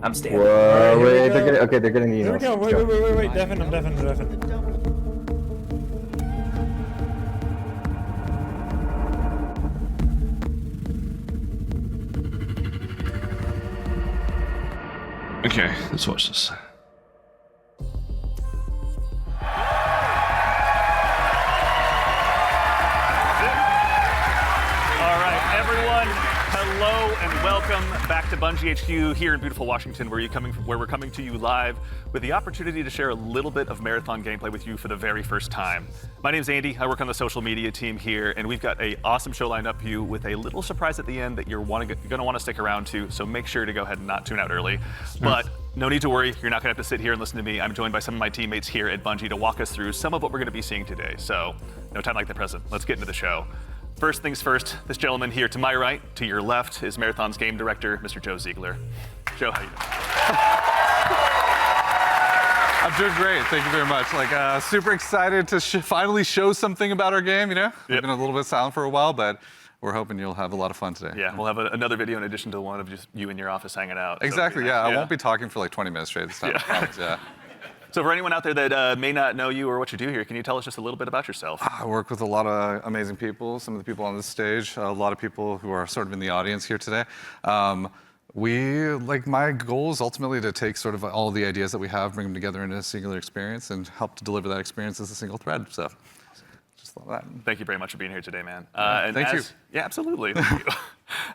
I'm standing. Whoa, wait, we they're getting the Here we emails. go. Wait. Deafened. I'm deafened. Okay, let's watch this. Hello and welcome back to Bungie HQ here in beautiful Washington, where we're coming to you live with the opportunity to share a little bit of marathon gameplay with you for the very first time. My name's Andy. I work on the social media team here, and we've got an awesome show lined up for you with a little surprise at the end that you're going to want to stick around to. So make sure to go ahead and not tune out early. But no need to worry. You're not going to have to sit here and listen to me. I'm joined by some of my teammates here at Bungie to walk us through some of what we're going to be seeing today. So no time like the present. Let's get into the show. First things first, this gentleman here to my right, to your left, is Marathon's game director, Mr. Joe Ziegler. Joe, how you doing? I'm doing great, thank you very much. Super excited to finally show something about our game, you know? We've been a little bit silent for a while, but we're hoping you'll have a lot of fun today. Yeah, we'll have another video in addition to one of just you in your office hanging out. Exactly, so I won't be talking for like 20 minutes straight this time, I promise, So for anyone out there that may not know you or what you do here, can you tell us just a little bit about yourself? I work with a lot of amazing people, some of the people on this stage, a lot of people who are sort of in the audience here today. My goal is ultimately to take sort of all the ideas that we have, bring them together into a singular experience and help to deliver that experience as a single thread. So just love that. Thank you very much for being here today, man. Thank you. Yeah, absolutely. Thank you.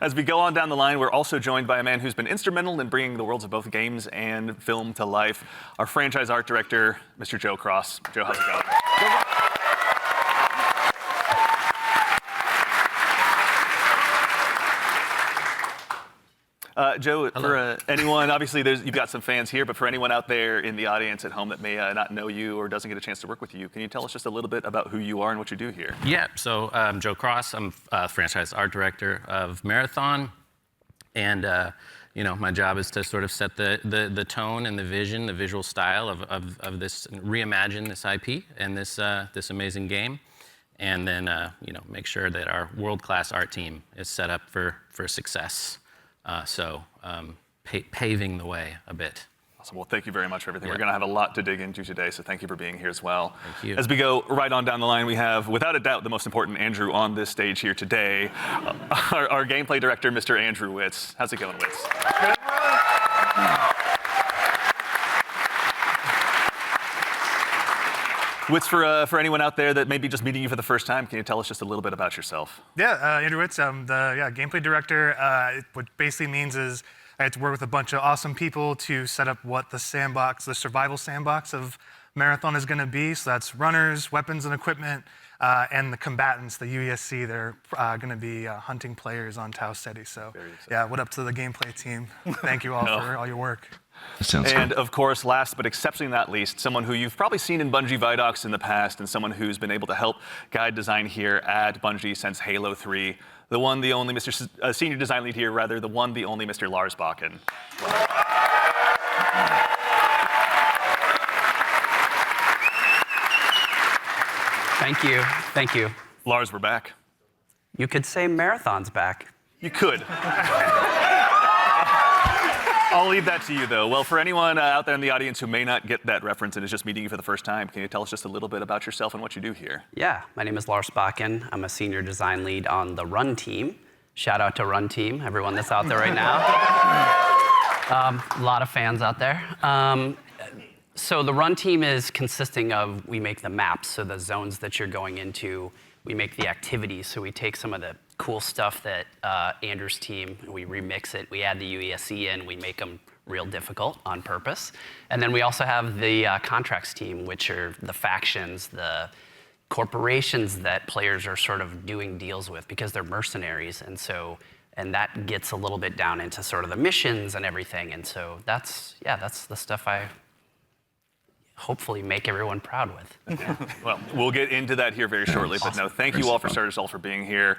As we go on down the line, we're also joined by a man who's been instrumental in bringing the worlds of both games and film to life, our franchise art director, Mr. Joe Cross. Joe, how's it going? Joe, for anyone, obviously you've got some fans here, but for anyone out there in the audience at home that may not know you or doesn't get a chance to work with you, can you tell us just a little bit about who you are and what you do here? Yeah, so I'm Joe Cross. I'm franchise art director of Marathon. And my job is to sort of set the tone and the vision, the visual style of this, reimagine this IP and this amazing game. And then, make sure that our world-class art team is set up for success. Paving the way a bit. Awesome. Well, thank you very much for everything. We're going to have a lot to dig into today, so thank you for being here as well. Thank you. As we go right on down the line, we have, without a doubt, the most important Andrew on this stage here today, our gameplay director, Mr. Andrew Witz. How's it going, Witz? Good. Witz, for anyone out there that may be just meeting you for the first time, can you tell us just a little bit about yourself? Yeah, Andrew Witz. I'm the gameplay director. What basically means is I had to work with a bunch of awesome people to set up what the survival sandbox of Marathon is going to be. So that's runners, weapons and equipment, and the combatants, the UESC. They're going to be hunting players on Tau Ceti. So what up to the gameplay team? Thank you all for all your work. And of course, last but exceptionally not least, someone who you've probably seen in Bungie Vidocs in the past and someone who's been able to help guide design here at Bungie since Halo 3. The one, the only Mr. Senior Design Lead here, rather, the one, the only Mr. Lars Bakken. Thank you. Lars, we're back. You could say Marathon's back. You could. I'll leave that to you, though. Well, for anyone out there in the audience who may not get that reference and is just meeting you for the first time, can you tell us just a little bit about yourself and what you do here? Yeah, my name is Lars Bakken. I'm a senior design lead on the Run team. Shout out to Run team, everyone that's out there right now. A lot of fans out there. So the Run team is consisting of, we make the maps, so the zones that you're going into. We make the activities, so we take some of the cool stuff that Andrew's team, we remix it, we add the UESC in, we make them real difficult on purpose. And then we also have the contracts team, which are the factions, the corporations that players are sort of doing deals with because they're mercenaries. And that gets a little bit down into sort of the missions and everything. And so that's the stuff I hopefully make everyone proud with. Well, we'll get into that here very shortly, but no, thank you all for starters all for being here.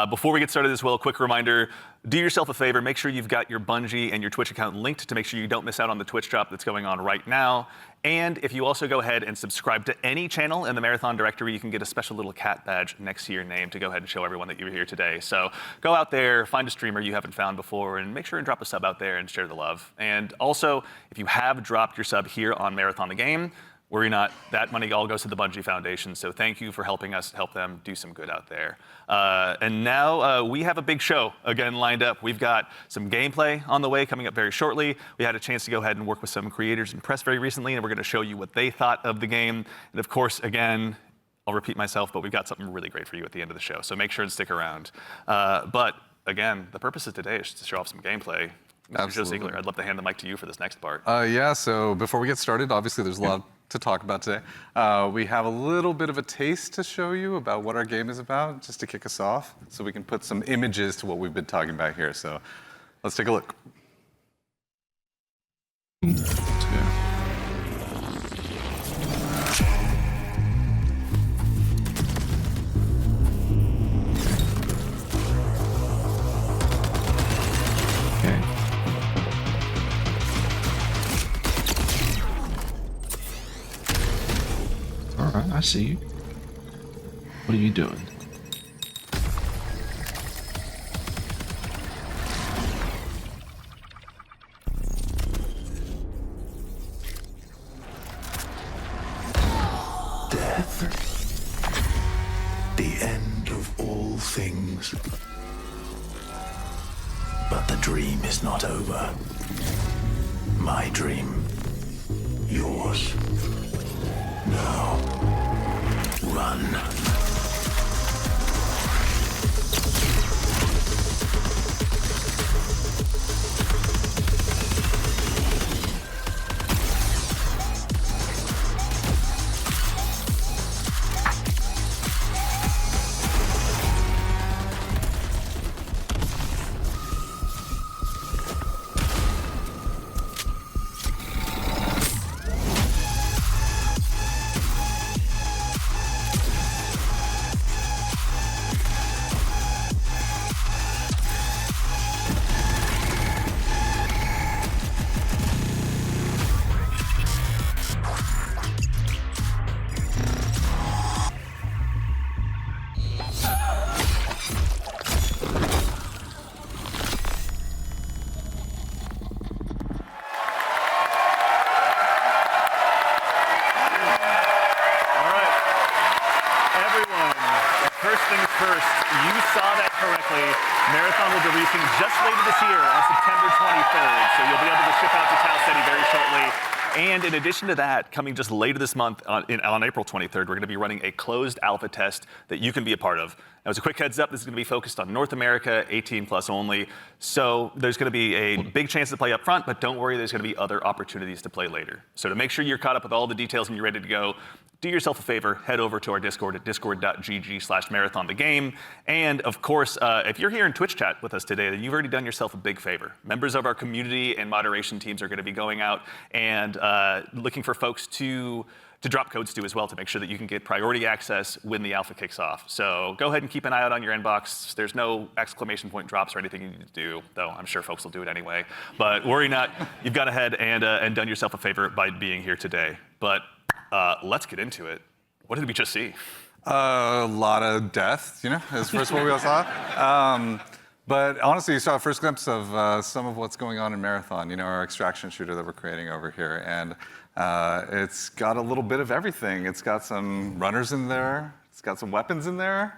Before we get started as well, a quick reminder, do yourself a favor, make sure you've got your Bungie and your Twitch account linked to make sure you don't miss out on the Twitch drop that's going on right now. And if you also go ahead and subscribe to any channel in the Marathon directory, you can get a special little cat badge next to your name to go ahead and show everyone that you were here today. So go out there, find a streamer you haven't found before, and make sure and drop a sub out there and share the love. And also, if you have dropped your sub here on Marathon the Game, worry not, that money all goes to the Bungie Foundation, so thank you for helping us help them do some good out there. And now we have a big show again lined up. We've got some gameplay on the way coming up very shortly. We had a chance to go ahead and work with some creators and press very recently, and we're gonna show you what they thought of the game. And of course, again, I'll repeat myself, but we've got something really great for you at the end of the show, so make sure and stick around. But again, the purpose of today is to show off some gameplay. Mr. Joe Ziegler, I'd love to hand the mic to you for this next part. Yeah, so before we get started, obviously there's a lot to talk about today. We have a little bit of a taste to show you about what our game is about, just to kick us off, so we can put some images to what we've been talking about here. So let's take a look. I see you. What are you doing? Death. The end of all things. But the dream is not over. My dream. Yours. Now. Run. Marathon will be releasing just later this year on September 23rd, so you'll be able to ship out to Tau Ceti very shortly. And in addition to that, coming just later this month on April 23rd, we're going to be running a closed alpha test that you can be a part of. Now, as a quick heads up, this is going to be focused on North America, 18 plus only. So there's going to be a big chance to play up front, but don't worry, there's going to be other opportunities to play later. So to make sure you're caught up with all the details and you're ready to go, do yourself a favor, head over to our Discord at discord.gg/marathonthegame. And of course, if you're here in Twitch chat with us today, then you've already done yourself a big favor. Members of our community and moderation teams are going to be going out and looking for folks to drop codes to as well to make sure that you can get priority access when the alpha kicks off. So go ahead and keep an eye out on your inbox. There's no exclamation point drops or anything you need to do, though I'm sure folks will do it anyway. But worry not, you've gone ahead and done yourself a favor by being here today. But let's get into it. What did we just see? A lot of death, you know, is first what we all saw. But honestly, you saw a first glimpse of some of what's going on in Marathon, you know, our extraction shooter that we're creating over here. And it's got a little bit of everything. It's got some runners in there. It's got some weapons in there.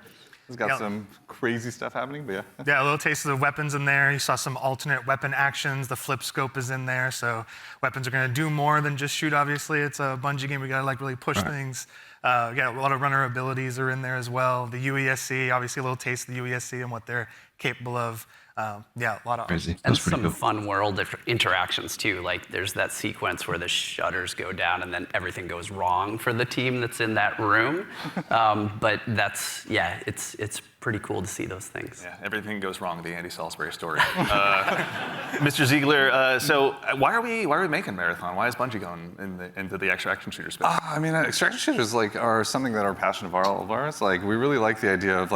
It's got some crazy stuff happening, but yeah. Yeah, a little taste of the weapons in there. You saw some alternate weapon actions. The flip scope is in there, so weapons are going to do more than just shoot, obviously. It's a Bungie game. We got to like really push things. Yeah, a lot of runner abilities are in there as well. The UESC, obviously a little taste of the UESC and what they're capable of. Yeah, a lot of Crazy. And That's pretty some cool. fun world interactions too. Like there's that sequence where the shutters go down and then everything goes wrong for the team that's in that room. But that's, yeah, it's pretty cool to see those things. Yeah, everything goes wrong, the Andy Salisbury story. Mr. Ziegler, so why are we making Marathon? Why is Bungie going into the extraction shooter space? I mean, extraction shooters are something that are a passion of all of ours. Like, we really like the idea of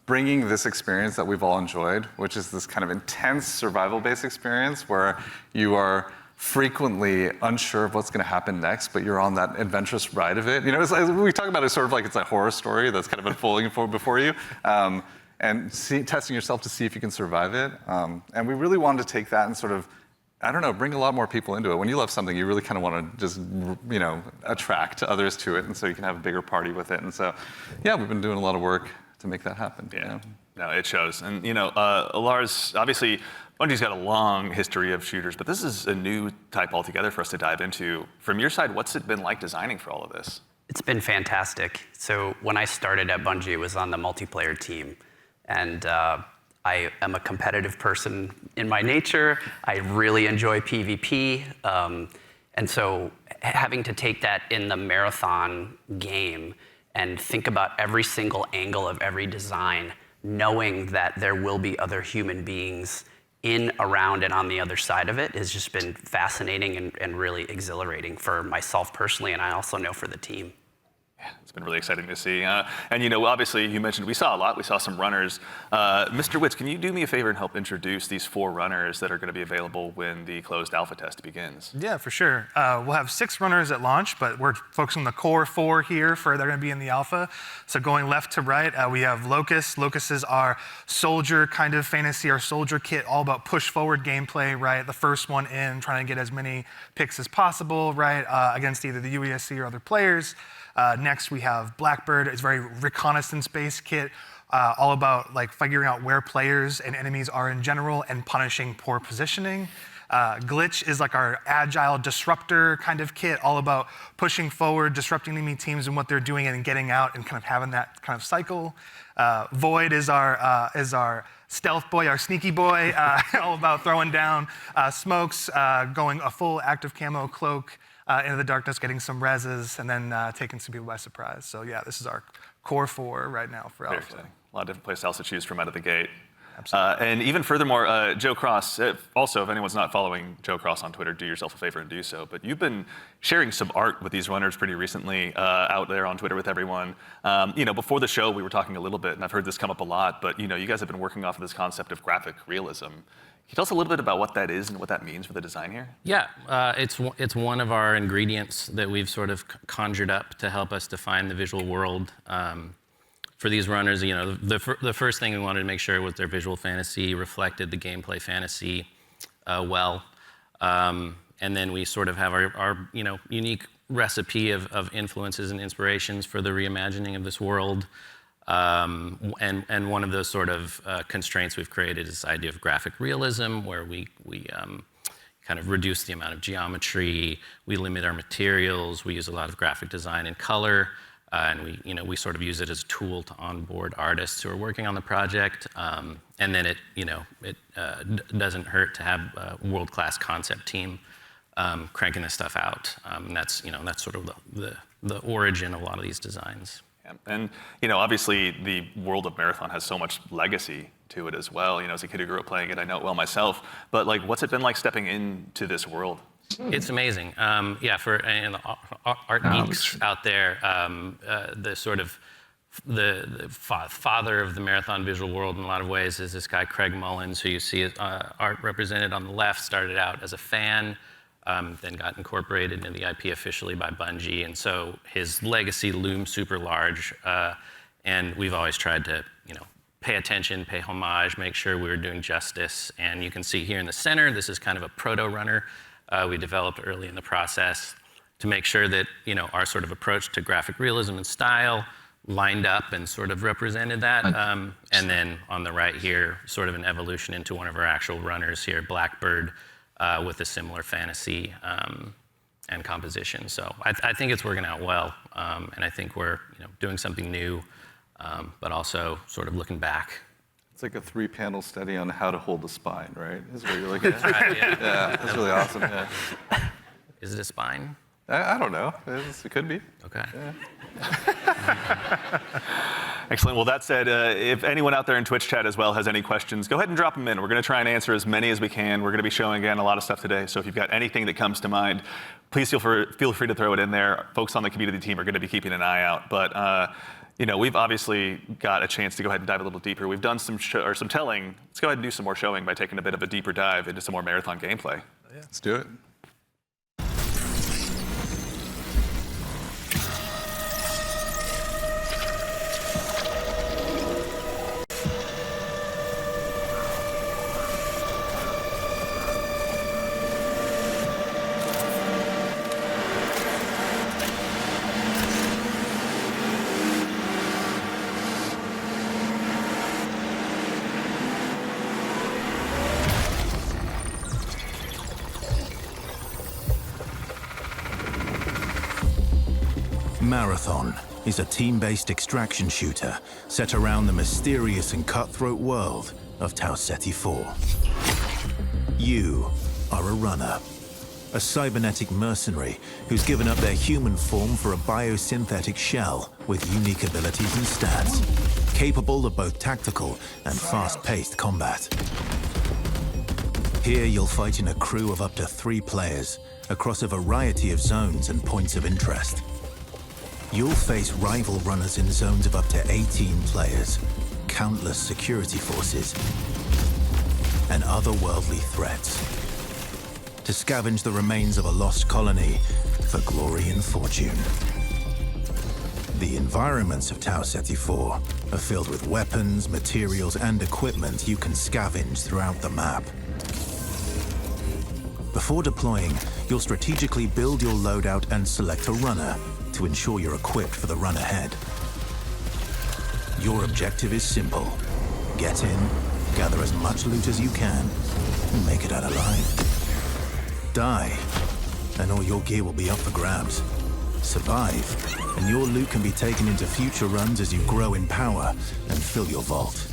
bringing this experience that we've all enjoyed, which is this kind of intense survival-based experience where you are frequently unsure of what's going to happen next, but you're on that adventurous ride of it. You know, we talk about it sort of like it's a horror story that's kind of unfolding before you, and testing yourself to see if you can survive it. And we really wanted to take that and sort of, I don't know, bring a lot more people into it. When you love something, you really kind of want to just, attract others to it, and so you can have a bigger party with it. And so, yeah, we've been doing a lot of work to make that happen. Yeah. No, it shows. And Lars, obviously, Bungie's got a long history of shooters, but this is a new type altogether for us to dive into. From your side, what's it been like designing for all of this? It's been fantastic. So when I started at Bungie, it was on the multiplayer team. And I am a competitive person in my nature. I really enjoy PvP. And so having to take that in the marathon game and think about every single angle of every design, knowing that there will be other human beings in, around, and on the other side of it has just been fascinating and really exhilarating for myself personally, and I also know for the team. Yeah, it's been really exciting to see. And obviously, you mentioned we saw a lot. We saw some runners. Mr. Witz, can you do me a favor and help introduce these 4 runners that are going to be available when the closed alpha test begins? Yeah, for sure. We'll have 6 runners at launch, but we're focusing on the core 4 here they're going to be in the alpha. So going left to right, we have Locust. Locust is our soldier kind of fantasy, our soldier kit, all about push forward gameplay, right? The first one in, trying to get as many picks as possible, right? Against either the UESC or other players. Next, we have Blackbird. It's a very reconnaissance-based kit, all about like figuring out where players and enemies are in general and punishing poor positioning. Glitch is like our agile disruptor kind of kit, all about pushing forward, disrupting enemy teams and what they're doing and getting out and kind of having that kind of cycle. Void is our stealth boy, our sneaky boy, all about throwing down smokes, going a full active camo cloak, into the darkness, getting some reses, and then taking some people by surprise. So yeah, this is our core 4 right now for Alpha. A lot of different play styles to choose from out of the gate. And even furthermore, Joe Cross, also, if anyone's not following Joe Cross on Twitter, do yourself a favor and do so. But you've been sharing some art with these runners pretty recently out there on Twitter with everyone. Before the show, we were talking a little bit, and I've heard this come up a lot, but you guys have been working off of this concept of graphic realism. Can you tell us a little bit about what that is and what that means for the design here? Yeah, it's one of our ingredients that we've sort of conjured up to help us define the visual world. For these runners, the first thing we wanted to make sure was their visual fantasy reflected the gameplay fantasy well. And then we sort of have our unique recipe of influences and inspirations for the reimagining of this world. And one of those sort of constraints we've created is this idea of graphic realism, where we kind of reduce the amount of geometry, we limit our materials, we use a lot of graphic design and color, and we sort of use it as a tool to onboard artists who are working on the project. And then it doesn't hurt to have a world-class concept team cranking this stuff out. And that's sort of the origin of a lot of these designs. And obviously the world of Marathon has so much legacy to it as well. As a kid who grew up playing it, I know it well myself. But what's it been like stepping into this world? It's amazing. For the art geeks out there, the sort of the father of the Marathon visual world in a lot of ways is this guy Craig Mullins, who you see art represented on the left. Started out as a fan. Then got incorporated into the IP officially by Bungie, and so his legacy looms super large. And we've always tried to, pay attention, pay homage, make sure we were doing justice. And you can see here in the center, this is kind of a proto-runner we developed early in the process to make sure that, our sort of approach to graphic realism and style lined up and sort of represented that. And then on the right here, sort of an evolution into one of our actual runners here, Blackbird. With a similar fantasy and composition. So I think it's working out well, and I think we're doing something new, but also sort of looking back. It's like a 3-panel study on how to hold the spine, right? Is what you're looking at. Right, yeah. Yeah, that's really awesome. Yeah. Is it a spine? I don't know. It could be. Okay. Yeah. Excellent. Well, that said, if anyone out there in Twitch chat as well has any questions, go ahead and drop them in. We're going to try and answer as many as we can. We're going to be showing, again, a lot of stuff today. So if you've got anything that comes to mind, please feel free to throw it in there. Folks on the community team are going to be keeping an eye out. But we've obviously got a chance to go ahead and dive a little deeper. We've done some telling. Let's go ahead and do some more showing by taking a bit of a deeper dive into some more Marathon gameplay. Let's do it. Marathon is a team-based extraction shooter set around the mysterious and cutthroat world of Tau Ceti 4. You are a runner, a cybernetic mercenary who's given up their human form for a biosynthetic shell with unique abilities and stats, capable of both tactical and fast-paced combat. Here you'll fight in a crew of up to 3 players across a variety of zones and points of interest. You'll face rival runners in zones of up to 18 players, countless security forces, and otherworldly threats. To scavenge the remains of a lost colony for glory and fortune. The environments of Tau Ceti 4 are filled with weapons, materials, and equipment you can scavenge throughout the map. Before deploying, you'll strategically build your loadout and select a runner to ensure you're equipped for the run ahead. Your objective is simple. Get in, gather as much loot as you can, and make it out alive. Die, and all your gear will be up for grabs. Survive, and your loot can be taken into future runs as you grow in power and fill your vault.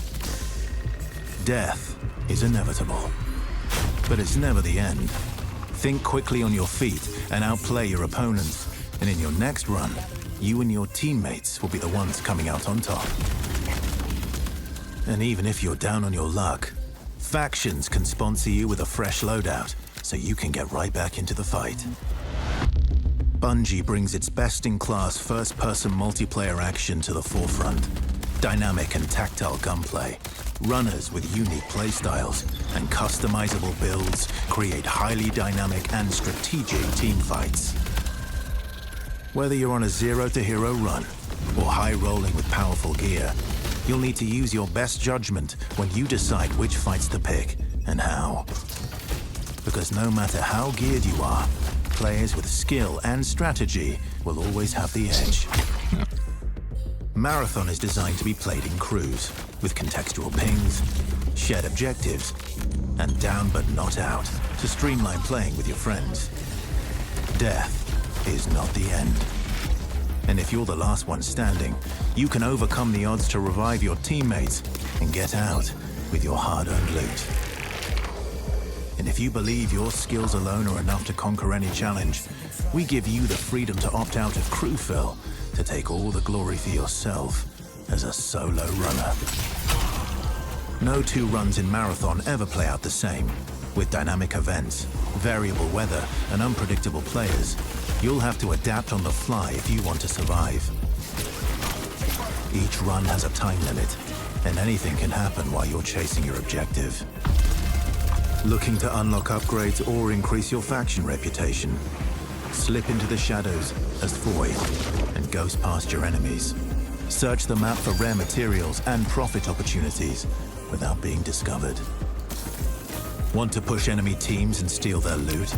Death is inevitable, but it's never the end. Think quickly on your feet and outplay your opponents, and in your next run, you and your teammates will be the ones coming out on top. And even if you're down on your luck, factions can sponsor you with a fresh loadout, so you can get right back into the fight. Bungie brings its best-in-class first-person multiplayer action to the forefront. Dynamic and tactile gunplay, runners with unique playstyles, and customizable builds create highly dynamic and strategic team fights. Whether you're on a zero-to-hero run or high-rolling with powerful gear, you'll need to use your best judgment when you decide which fights to pick and how. Because no matter how geared you are, players with skill and strategy will always have the edge. Marathon is designed to be played in crews, with contextual pings, shared objectives, and down but not out, to streamline playing with your friends. Death is not the end. And if you're the last one standing, you can overcome the odds to revive your teammates and get out with your hard-earned loot. And if you believe your skills alone are enough to conquer any challenge, we give you the freedom to opt out of crew fill to take all the glory for yourself as a solo runner. No 2 runs in Marathon ever play out the same. With dynamic events, variable weather, and unpredictable players, you'll have to adapt on the fly if you want to survive. Each run has a time limit, and anything can happen while you're chasing your objective. Looking to unlock upgrades or increase your faction reputation? Slip into the shadows as Void and ghost past your enemies. Search the map for rare materials and profit opportunities without being discovered. Want to push enemy teams and steal their loot?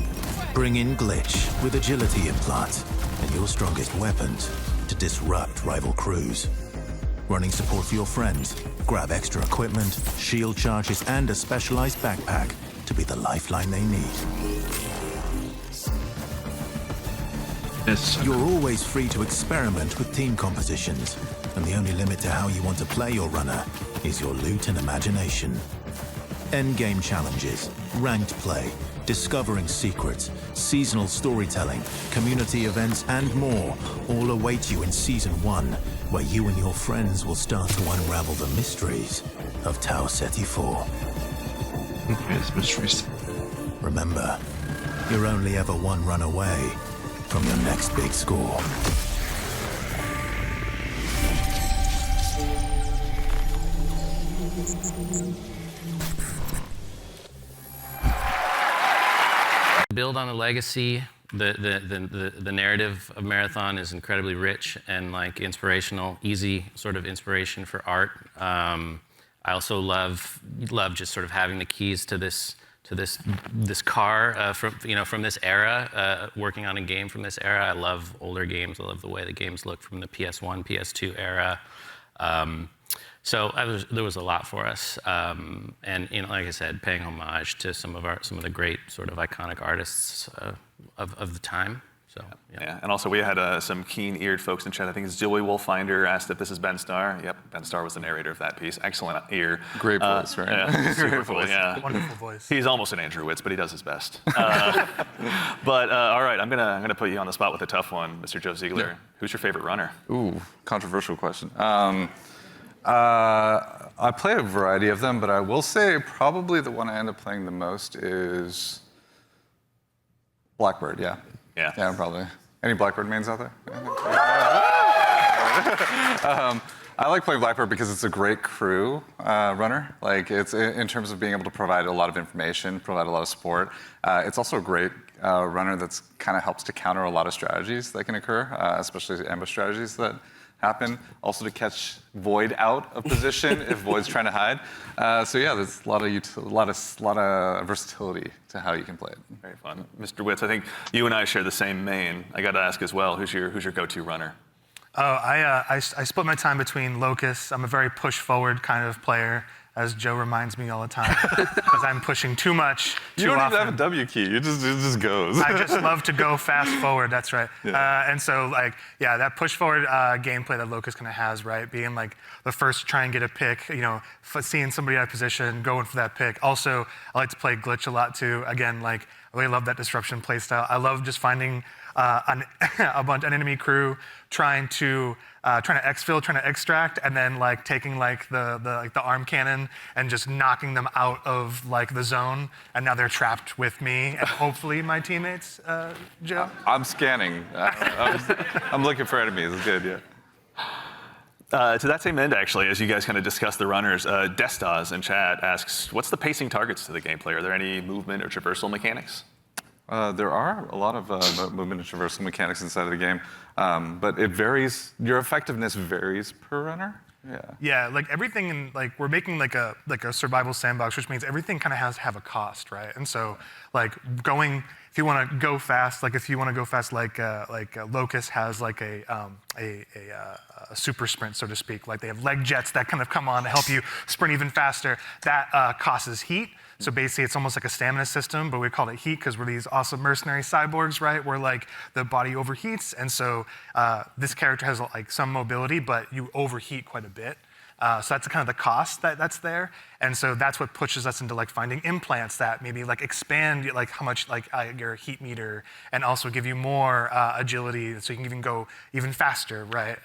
Bring in Glitch with agility implants and your strongest weapons to disrupt rival crews. Running support for your friends? Grab extra equipment, shield charges, and a specialized backpack to be the lifeline they need. Yes. You're always free to experiment with team compositions, and the only limit to how you want to play your runner is your loot and imagination. Endgame challenges, ranked play, discovering secrets, seasonal storytelling, community events, and more all await you in Season 1, where you and your friends will start to unravel the mysteries of Tau Ceti 4. Yes, mysteries. Remember, you're only ever one run away from your next big score. Build on the legacy. The narrative of Marathon is incredibly rich and like inspirational, easy sort of inspiration for art. I also love just sort of having the keys to this car from this era, working on a game from this era. I love older games. I love the way the games look from the PS1, PS2 era. So there was a lot for us, and like I said, paying homage to some of the great sort of iconic artists of the time. So, Yeah, and also we had some keen-eared folks in chat. I think it's Joey Wolfinder asked if this is Ben Starr. Yep, Ben Starr was the narrator of that piece. Excellent ear. Great voice, right? Yeah, super Great cool, voice. yeah. Wonderful voice. He's almost an Andrew Witz, but he does his best. But all right, I'm gonna put you on the spot with a tough one, Mr. Joe Ziegler. Yeah. Who's your favorite runner? Ooh, controversial question. I play a variety of them, but I will say probably the one I end up playing the most is Blackbird, yeah. Yeah. Yeah, probably. Any Blackbird mains out there? I like playing Blackbird because it's a great crew runner. Like, it's in terms of being able to provide a lot of information, provide a lot of support. It's also a great runner that's kind of helps to counter a lot of strategies that can occur, especially ambush strategies that happen. Also to catch Void out of position if Void's trying to hide. So yeah, there's a lot of versatility to how you can play it. Very fun. Mr. Witz, I think you and I share the same main. I got to ask as well, who's your go-to runner? Oh, I split my time between Locust. I'm a very push-forward kind of player, as Joe reminds me all the time, because I'm pushing too much, You too don't often. even have a W key. It just goes. I just love to go fast forward. That's right. Yeah. And so, like, yeah, that push forward gameplay that Locust kind of has, right? Being like the first to try and get a pick, you know, seeing somebody out of position, going for that pick. Also, I like to play glitch a lot too. Again, like, I really love that disruption playstyle. I love just finding an enemy crew trying to exfil, trying to extract, and then like taking like the arm cannon and just knocking them out of like the zone, and now they're trapped with me and hopefully my teammates. Joe. I'm scanning. I'm looking for enemies. It's good, yeah. To that same end, actually, as you guys kind of discuss the runners, Destas in chat asks, what's the pacing targets to the gameplay? Are there any movement or traversal mechanics? There are a lot of movement and traversal mechanics inside of the game, but it varies. Your effectiveness varies per runner. Yeah. Yeah, like everything in like we're making like a survival sandbox, which means everything kind of has to have a cost, right? And so like if you want to go fast, like Locust has like a super sprint, so to speak. Like they have leg jets that kind of come on to help you sprint even faster. That causes heat. So basically, it's almost like a stamina system, but we call it heat because we're these awesome mercenary cyborgs, right? Where like the body overheats, and so this character has like some mobility, but you overheat quite a bit. So that's kind of the cost that's there, and so that's what pushes us into like finding implants that maybe like expand like how much like your heat meter, and also give you more agility, so you can even go even faster, right?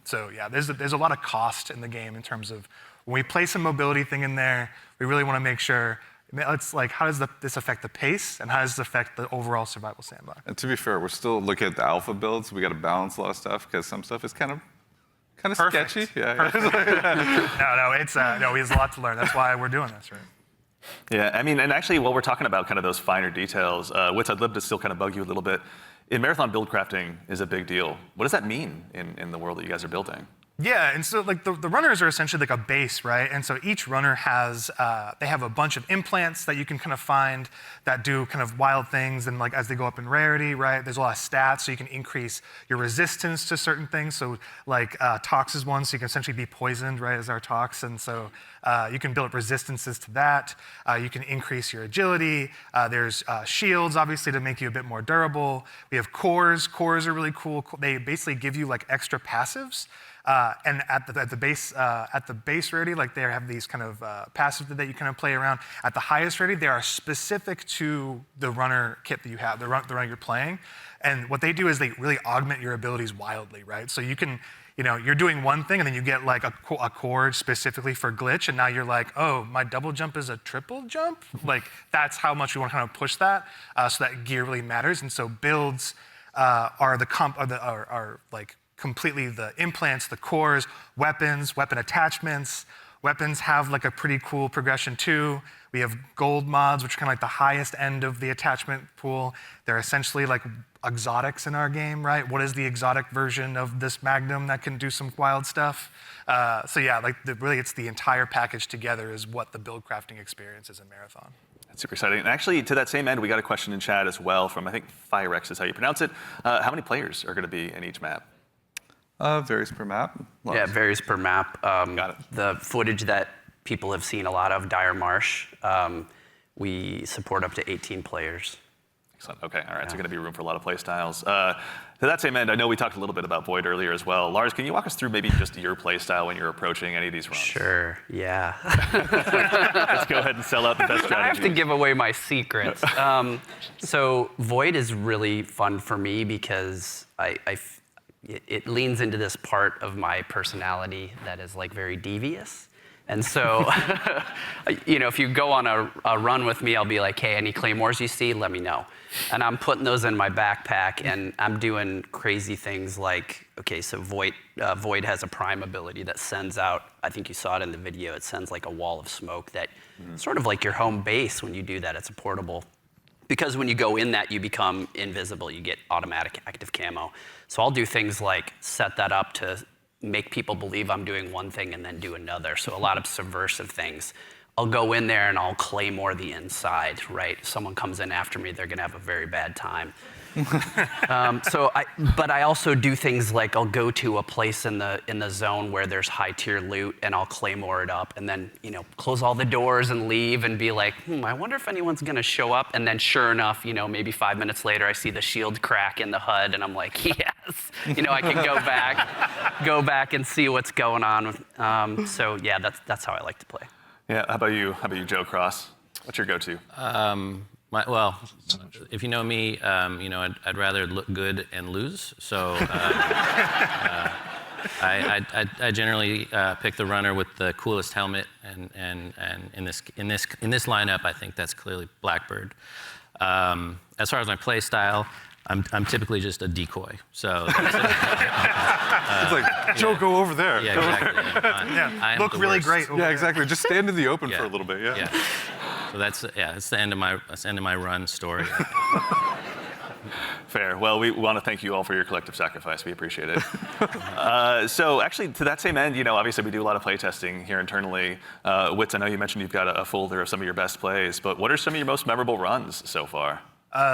So yeah, there's a lot of cost in the game in terms of when we place a mobility thing in there, we really want to make sure. It's like, how does this affect the pace, and how does this affect the overall survival sandbox? And to be fair, we're still looking at the alpha builds. We got to balance a lot of stuff because some stuff is kind of Perfect. sketchy. Yeah. No, there's a lot to learn. That's why we're doing this, right? Yeah, I mean, and actually, while we're talking about kind of those finer details, Witz, I'd love to still kind of bug you a little bit. In Marathon, build crafting is a big deal. What does that mean in the world that you guys are building? Yeah, and so like the runners are essentially like a base, right? And so each runner has, they have a bunch of implants that you can kind of find that do kind of wild things, and like as they go up in rarity, right? There's a lot of stats, so you can increase your resistance to certain things. So like Tox is one, so you can essentially be poisoned, right, as our Tox, and so you can build up resistances to that. You can increase your agility. There's shields, obviously, to make you a bit more durable. We have cores. Cores are really cool. They basically give you like extra passives. And at the base rarity, like they have these kind of passives that you kind of play around. At the highest rarity, they are specific to the runner kit that you have, the runner you're playing. And what they do is they really augment your abilities wildly, right? So you can, you're doing one thing and then you get like a core specifically for glitch, and now you're like, oh, my double jump is a triple jump? Like that's how much we want to kind of push that, so that gear really matters. And so builds are like completely the implants, the cores, weapons, weapon attachments. Weapons have like a pretty cool progression too. We have gold mods, which are kind of like the highest end of the attachment pool. They're essentially like exotics in our game, right? What is the exotic version of this Magnum that can do some wild stuff? So yeah, like really it's the entire package together is what the build crafting experience is in Marathon. That's super exciting. And actually, to that same end, we got a question in chat as well from, I think, Firex is how you pronounce it. How many players are going to be in each map? Varies per map. Lots. Yeah, it varies per map. Got it. The footage that people have seen a lot of, Dire Marsh, we support up to 18 players. Excellent. Okay. All right. So going to be room for a lot of play styles. To that same end, I know we talked a little bit about Void earlier as well. Lars, can you walk us through maybe just your play style when you're approaching any of these runs? Sure, yeah. Let's go ahead and sell out the best strategy. I have to give away my secrets. So Void is really fun for me because it leans into this part of my personality that is like very devious. And so, if you go on a run with me, I'll be like, hey, any claymores you see, let me know. And I'm putting those in my backpack, and I'm doing crazy things like, okay, so Void has a prime ability that sends out, I think you saw it in the video, it sends like a wall of smoke that sort of like your home base when you do that. It's a portable. Because when you go in that, you become invisible. You get automatic active camo. So I'll do things like set that up to make people believe I'm doing one thing and then do another. So a lot of subversive things. I'll go in there and I'll claymore the inside, right? Someone comes in after me, they're gonna have a very bad time. But I also do things like I'll go to a place in the zone where there's high tier loot and I'll claymore it up and then close all the doors and leave and be like, I wonder if anyone's gonna show up. And then sure enough, maybe 5 minutes later I see the shield crack in the HUD and I'm like, yes, I can go back and see what's going on. So yeah, that's how I like to play. Yeah. How about you, Joe Cross? What's your go-to? Well, if you know me, I'd rather look good and lose. So I generally pick the runner with the coolest helmet, and in this lineup, I think that's clearly Blackbird. As far as my play style, I'm typically just a decoy. So it's like, Joe, go over there. Yeah, exactly. I am look the really worst. great. Yeah, exactly. Just stand in the open for a little bit. Yeah. So that's the end of my run story. Fair. Well, we want to thank you all for your collective sacrifice. We appreciate it. So actually, to that same end, obviously we do a lot of play testing here internally. Witz, I know you mentioned you've got a folder of some of your best plays, but what are some of your most memorable runs so far?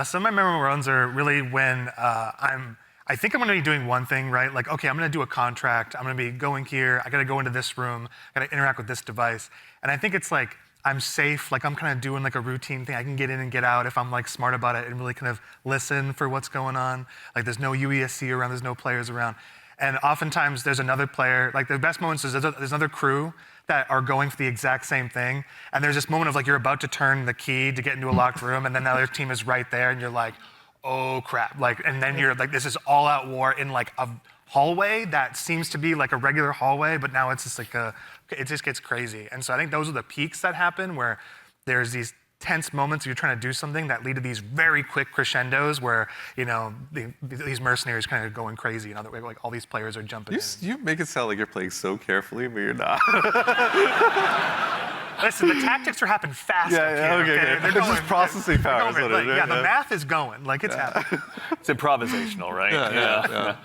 Some of my memorable runs are really when I think I'm going to be doing one thing, right? Like, okay, I'm going to do a contract. I'm going to be going here. I got to go into this room. I got to interact with this device. And I think it's like, I'm safe, like I'm kind of doing like a routine thing. I can get in and get out if I'm like smart about it and really kind of listen for what's going on. Like there's no UESC around, there's no players around. And oftentimes there's another player, like the best moments is there's another crew that are going for the exact same thing. And there's this moment of like you're about to turn the key to get into a locked room and then the other team is right there and you're like, oh crap. Like, and then you're like, this is all out war in like a hallway that seems to be like a regular hallway, but now it's just like it just gets crazy. And so I think those are the peaks that happen where there's these tense moments you're trying to do something that lead to these very quick crescendos where, these mercenaries kind of going crazy. Like all these players are jumping in. You make it sound like you're playing so carefully, but you're not. Listen, the tactics are happening fast up here. Okay. They're It's just processing power. the math is going. Like it's happening. It's improvisational, right? Yeah.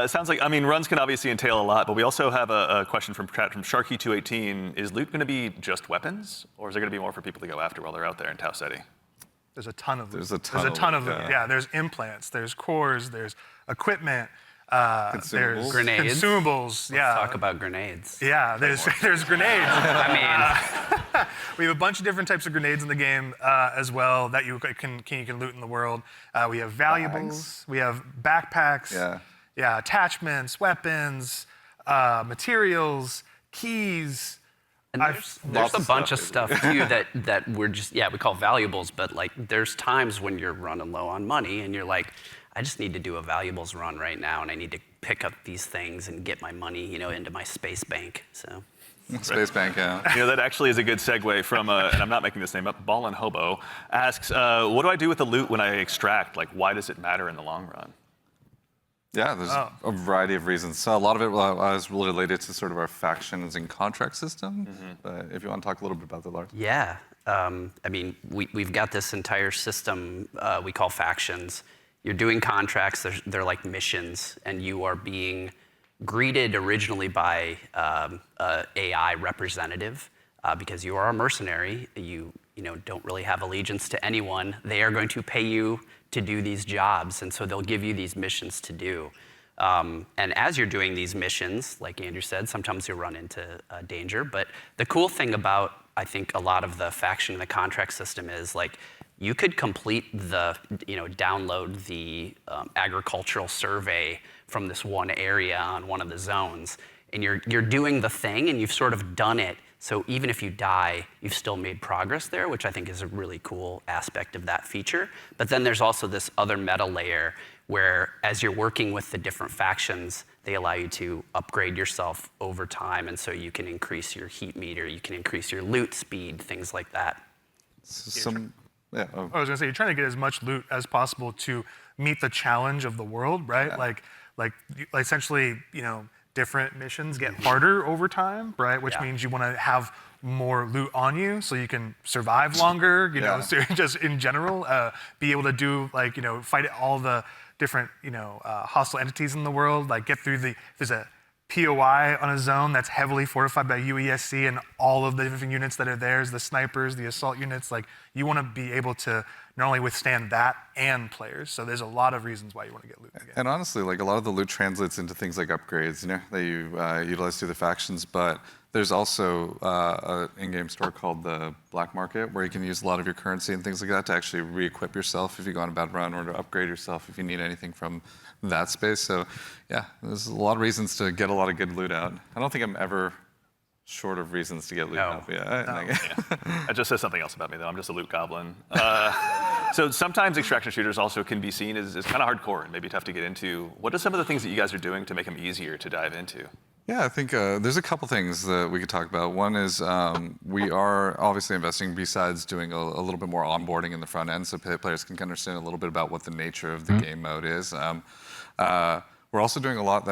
It sounds like, runs can obviously entail a lot, but we also have a question from Sharky218. Is loot going to be just weapons, or is there going to be more for people to go after while they're out there in Tau City? There's a ton of loot. There's a ton of loot. Yeah, there's implants, there's cores, there's equipment. There's grenades. Consumables. Let's talk about grenades. Yeah, there's grenades. We have a bunch of different types of grenades in the game as well that you can loot in the world. We have valuables. We have backpacks. Yeah, attachments, weapons, materials, keys. And there's a bunch of stuff too that we're just we call valuables, but like there's times when you're running low on money and you're like, I just need to do a valuables run right now, and I need to pick up these things and get my money, into my space bank. So. Space bank, yeah. That actually is a good segue from, and I'm not making this name up, Ballin' Hobo asks, what do I do with the loot when I extract? Like, why does it matter in the long run? Yeah, there's a variety of reasons. So a lot of it was related to sort of our factions and contract system. But if you want to talk a little bit about that, Lars. Yeah, we've got this entire system we call factions. You're doing contracts, they're like missions, and you are being greeted originally by AI representative because you are a mercenary. You don't really have allegiance to anyone. They are going to pay you to do these jobs, and so they'll give you these missions to do. And as you're doing these missions, like Andrew said, sometimes you'll run into danger. But the cool thing about, I think, a lot of the faction and the contract system is like you could complete the, download the agricultural survey from this one area on one of the zones, and you're doing the thing, and you've sort of done it. So even if you die, you've still made progress there, which I think is a really cool aspect of that feature. But then there's also this other meta layer where as you're working with the different factions, they allow you to upgrade yourself over time. And so you can increase your heat meter, you can increase your loot speed, things like that. I was gonna say, you're trying to get as much loot as possible to meet the challenge of the world, right? Yeah. Like essentially, different missions get harder over time, right? Which means you want to have more loot on you so you can survive longer, so just in general, be able to do fight all the different, hostile entities in the world, like get through there's a POI on a zone that's heavily fortified by UESC and all of the different units that are there, the snipers, the assault units, you want to be able to not only withstand that and players. So there's a lot of reasons why you want to get loot in the game. And honestly, a lot of the loot translates into things like upgrades, that you utilize through the factions. But there's also an in-game store called the Black Market, where you can use a lot of your currency and things like that to actually re-equip yourself if you go on a bad run, or to upgrade yourself if you need anything from that space. So yeah, there's a lot of reasons to get a lot of good loot out. I don't think I'm ever short of reasons to get loot out. That just says something else about me, though. I'm just a loot goblin. So sometimes extraction shooters also can be seen as kind of hardcore and maybe tough to get into. What are some of the things that you guys are doing to make them easier to dive into? Yeah, I think there's a couple things that we could talk about. One is we are obviously investing, besides doing a little bit more onboarding in the front end, so players can understand a little bit about what the nature of the game mode is. We're also doing a lot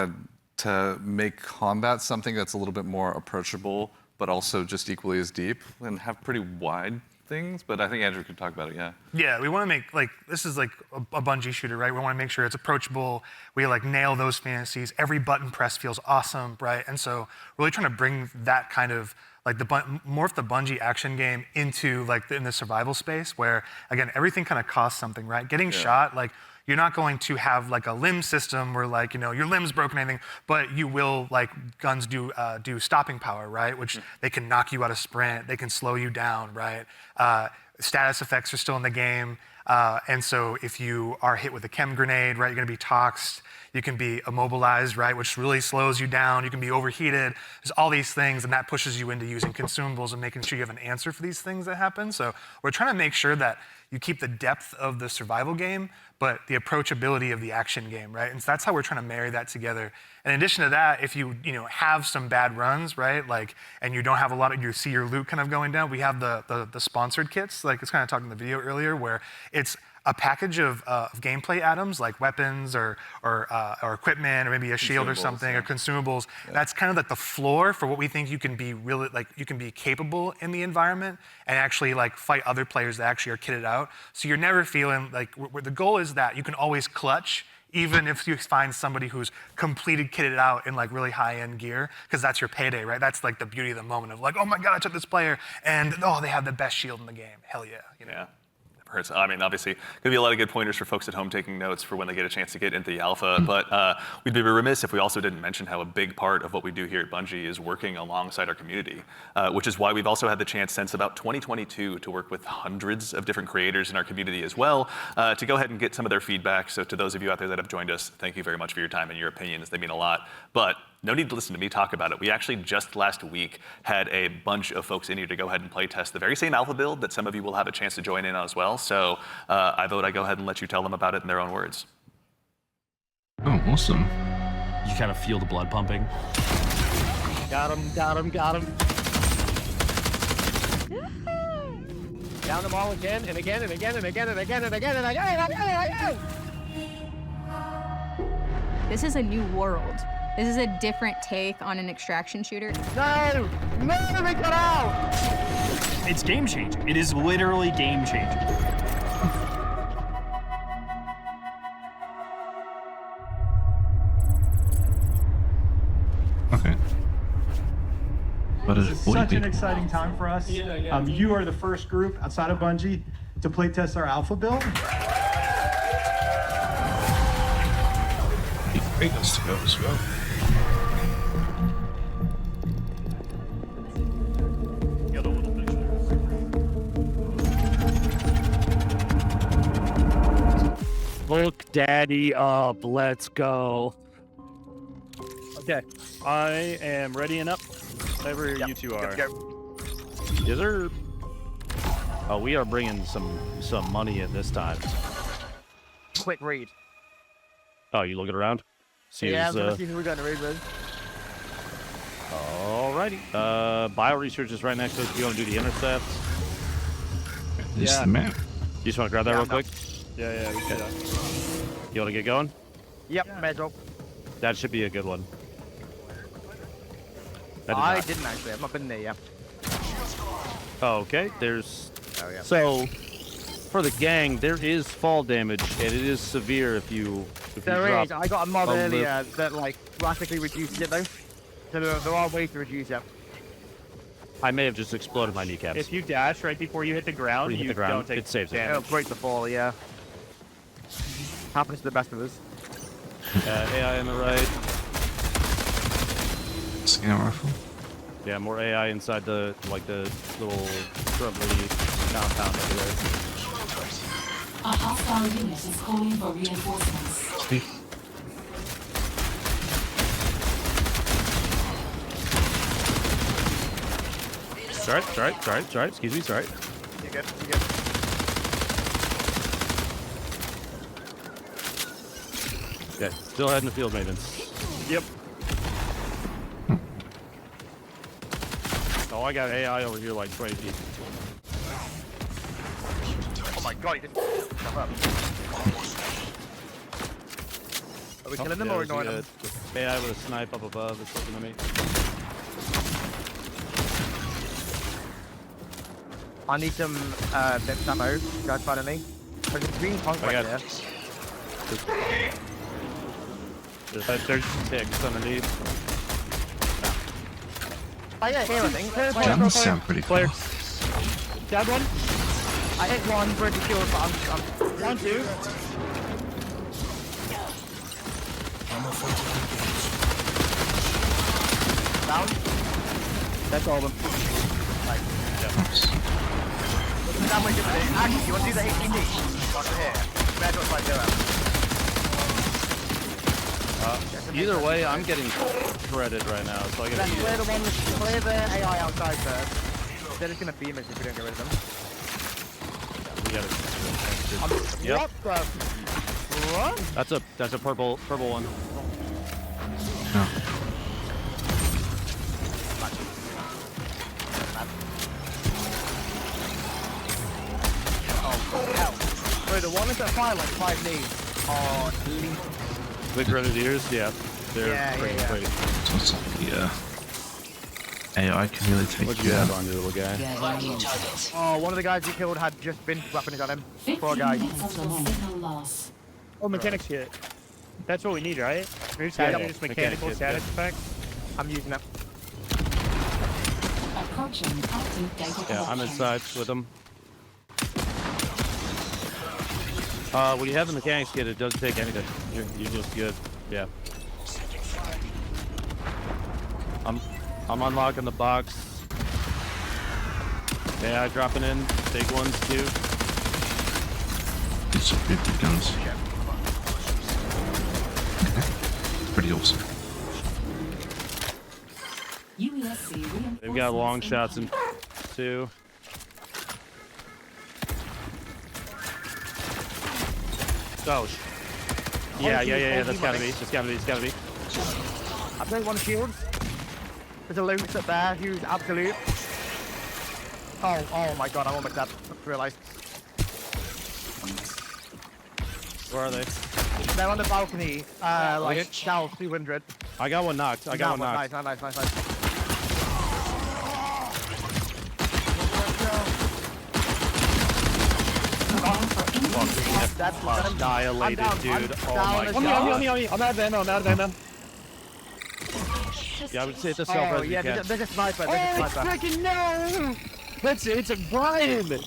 to make combat something that's a little bit more approachable, but also just equally as deep, and have pretty wide things. But I think Andrew could talk about it. Yeah, we want to make this is like a Bungie shooter, right? We want to make sure it's approachable. We nail those fantasies. Every button press feels awesome, right? And so really trying to bring that kind of morph the Bungie action game into in the survival space, where again everything kind of costs something, right? Getting shot, you're not going to have a limb system where your limb's broken or anything, but you will, guns do stopping power, right? Which they can knock you out of sprint, they can slow you down, right? Status effects are still in the game. And so if you are hit with a chem grenade, right, you're gonna be toxed, you can be immobilized, right, which really slows you down, you can be overheated. There's all these things, and that pushes you into using consumables and making sure you have an answer for these things that happen. So we're trying to make sure that you keep the depth of the survival game, but the approachability of the action game, right? And so that's how we're trying to marry that together. And in addition to that, if you have some bad runs, right, and you don't have a lot of, you see your loot kind of going down, we have the sponsored kits, it's kind of talking in the video earlier, where it's a package of gameplay items like weapons or equipment, or maybe a shield or something, or consumables. Yeah. That's kind of the floor for what we think you can be really you can be capable in the environment and actually fight other players that actually are kitted out. So you're never feeling the goal is that you can always clutch, even if you find somebody who's completed kitted out in really high-end gear, because that's your payday, right? That's the beauty of the moment of oh my God, I took this player, and they have the best shield in the game. Hell yeah, Yeah. Hurts. I mean, obviously, gonna be a lot of good pointers for folks at home taking notes for when they get a chance to get into the alpha. But we'd be remiss if we also didn't mention how a big part of what we do here at Bungie is working alongside our community, which is why we've also had the chance since about 2022 to work with hundreds of different creators in our community as well, to go ahead and get some of their feedback. So to those of you out there that have joined us, thank you very much for your time and your opinions. They mean a lot. But no need to listen to me talk about it. We actually just last week had a bunch of folks in here to go ahead and play test the very same alpha build that some of you will have a chance to join in on as well. So I vote I go ahead and let you tell them about it in their own words. Oh, awesome. You kind of feel the blood pumping. Got him, got him, got him. Down them all again and again and again and again and again and again and again and again and again. This is a new world. This is a different take on an extraction shooter. No! No, they got out! It's game changing. It is literally game changing. Okay. What is it? Such an exciting time for us. You are the first group outside of Bungie to play test our alpha build. Great, let's go as well. Look daddy up. Let's go. Okay. I am ready and up. Whatever you two are. Yes, sir. Oh, we are bringing some money in this time. Quick read. Oh, you looking around? See Yeah, I'm who's, gonna see who we're going to read with. Alrighty. Bio research is right next to us. If you want to do the intercepts. This is the map. You just want to grab that real quick? Yeah, we can. You want to get going? Yep, may as well. That should be a good one. I didn't actually. I've not been there yet. Oh, okay. There's. Oh, yeah. So, for the gang, there is fall damage, and it is severe if you There drop is. I got a mod a earlier that like drastically reduced it though. So there are ways to reduce it. I may have just exploded my kneecaps. If you dash right before you hit the ground, When you hit the ground, don't take it saves it. It'll break the fall, yeah. Happens to the best of us. AI on the right. Scout rifle. Yeah, more AI inside the little shrubbery compound over there. A hostile unit is calling for reinforcements. Sweet. Sorry. Excuse me, sorry. You good? You good? Okay, still heading to field maintenance. Yep. Oh, I got AI over here like 20 feet. Oh my god, he didn't jump up. Are we killing them or ignoring them? AI with a snipe up above is looking at me. I need some bits ammo, guys, finally. There's a green punk right there. There's 6 underneath. Oh yeah, here I think. Guns sound pretty cool. Dead one. I hit one, pretty sure, but I'm 1, 2. Down. That's all of them. Right. Nice. Actually, you want to do the HDD? Watch it here. Imagine what I do Either way, I'm getting shredded right now, so I gotta Let's clear the AI outside first. They're just gonna beam us if we don't get rid of them. We gotta. What the? What? That's a purple one. No. Oh hell! Wait, the one is at fire like 5 knees. Oh, lethal. The grenadiers, yeah, they're pretty. So it's like the AI can really take What'd you you have out. on your little guy? Oh, one of the guys you killed had just been weapons on him. Poor guy. Oh, mechanics kit. That's what we need, right? We're just Yeah, just mechanical status effect. I'm using it. Yeah, I'm inside with them. When you have the mechanics kit, it doesn't take anything. You're just good. Yeah. I'm unlocking the box. Yeah, dropping in. Big ones too. It's some big guns. Pretty awesome. They've got long shots in too. Oh, yeah. That's gotta be. It's gotta be. I've got one shield. There's a loot up there who's absolute. Oh my god, I'm almost dead. I realised. Where are they? They're on the balcony, like south 200. I got one knocked. I got one knocked. Nice. That's Dilated, dude. Oh my god. On me. I'm out of ammo. Yeah, I would say it's a self as you can. There's a sniper. Freaking no! It's a Brian!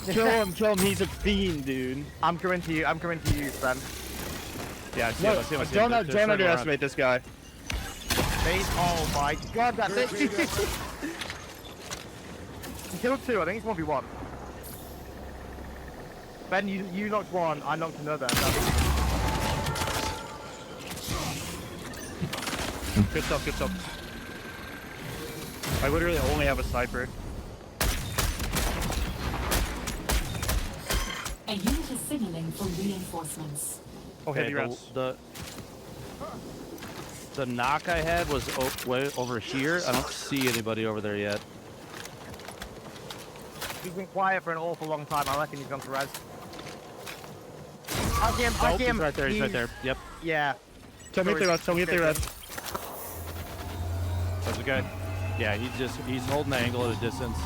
Kill him, he's a fiend, dude. I'm coming to you, Ben. Yeah, I see him. Don't underestimate this guy. Oh my god, that bitch! He killed 2, I think it's 1v1. Ben, you knocked one, I knocked another. Good stuff, good stuff. I literally only have a sniper. A unit is signaling for reinforcements. Okay, Heavy rounds. The knock I had was way over here. I don't see anybody over there yet. He's been quiet for an awful long time. I reckon he's gone to res. I see him, I Oh, see him. he's right there, he's right there. Yep. Yeah. Tell me if they run, tell me if they run. That's okay. Yeah, he's holding the angle at a distance.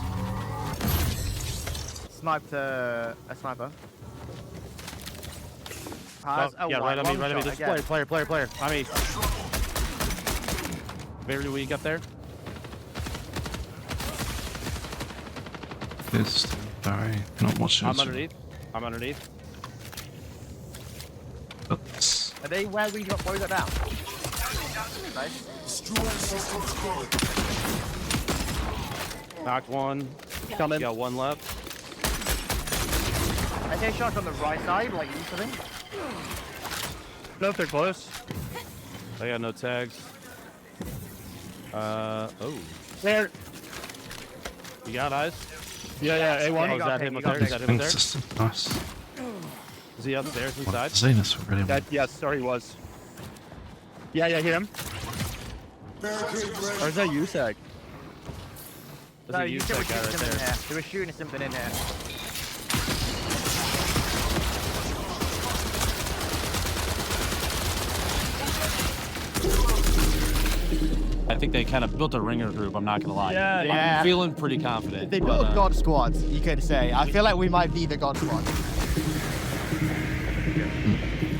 Sniped a sniper. Yeah, right on me, right on me. This player. On me. Very weak up there. It's very not much. I'm underneath. Oops. Are they where we got down? Nice. Knocked one. Coming. Got one left. I take shots on the right side, like east of him. No, if they're close. I got no tags. Oh. There. You got eyes? Yeah, A1. Oh, is that him up there? Is that him up there? Consistent. Nice. Is he upstairs inside? Zenus really well. Yes, sorry, he was. Yeah, hear him. Or is that you, Sag? There's a you use said that guy right there. there. They were shooting something in here. I think they kind of built a ringer group, I'm not gonna lie. Yeah. I'm feeling pretty confident. They built God Squad, you could say. I feel like we might be the God Squad.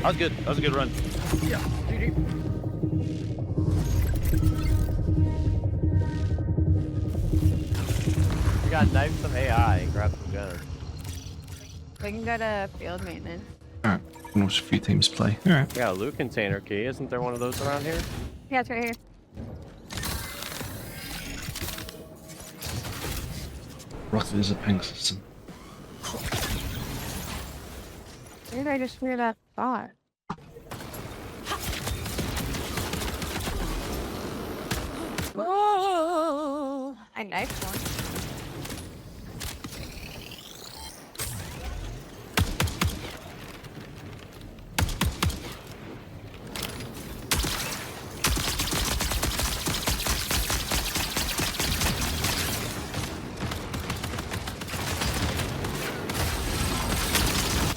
That was good. That was a good run. Yeah. We got knife some AI and grab some guns. We can go to field maintenance. Alright, can watch a few teams play. Alright. We got a loot container key. Isn't there one of those around here? Yeah, it's right here. Rocket is a ping system. Where did I just hear that thought? Whoa! I knifed one.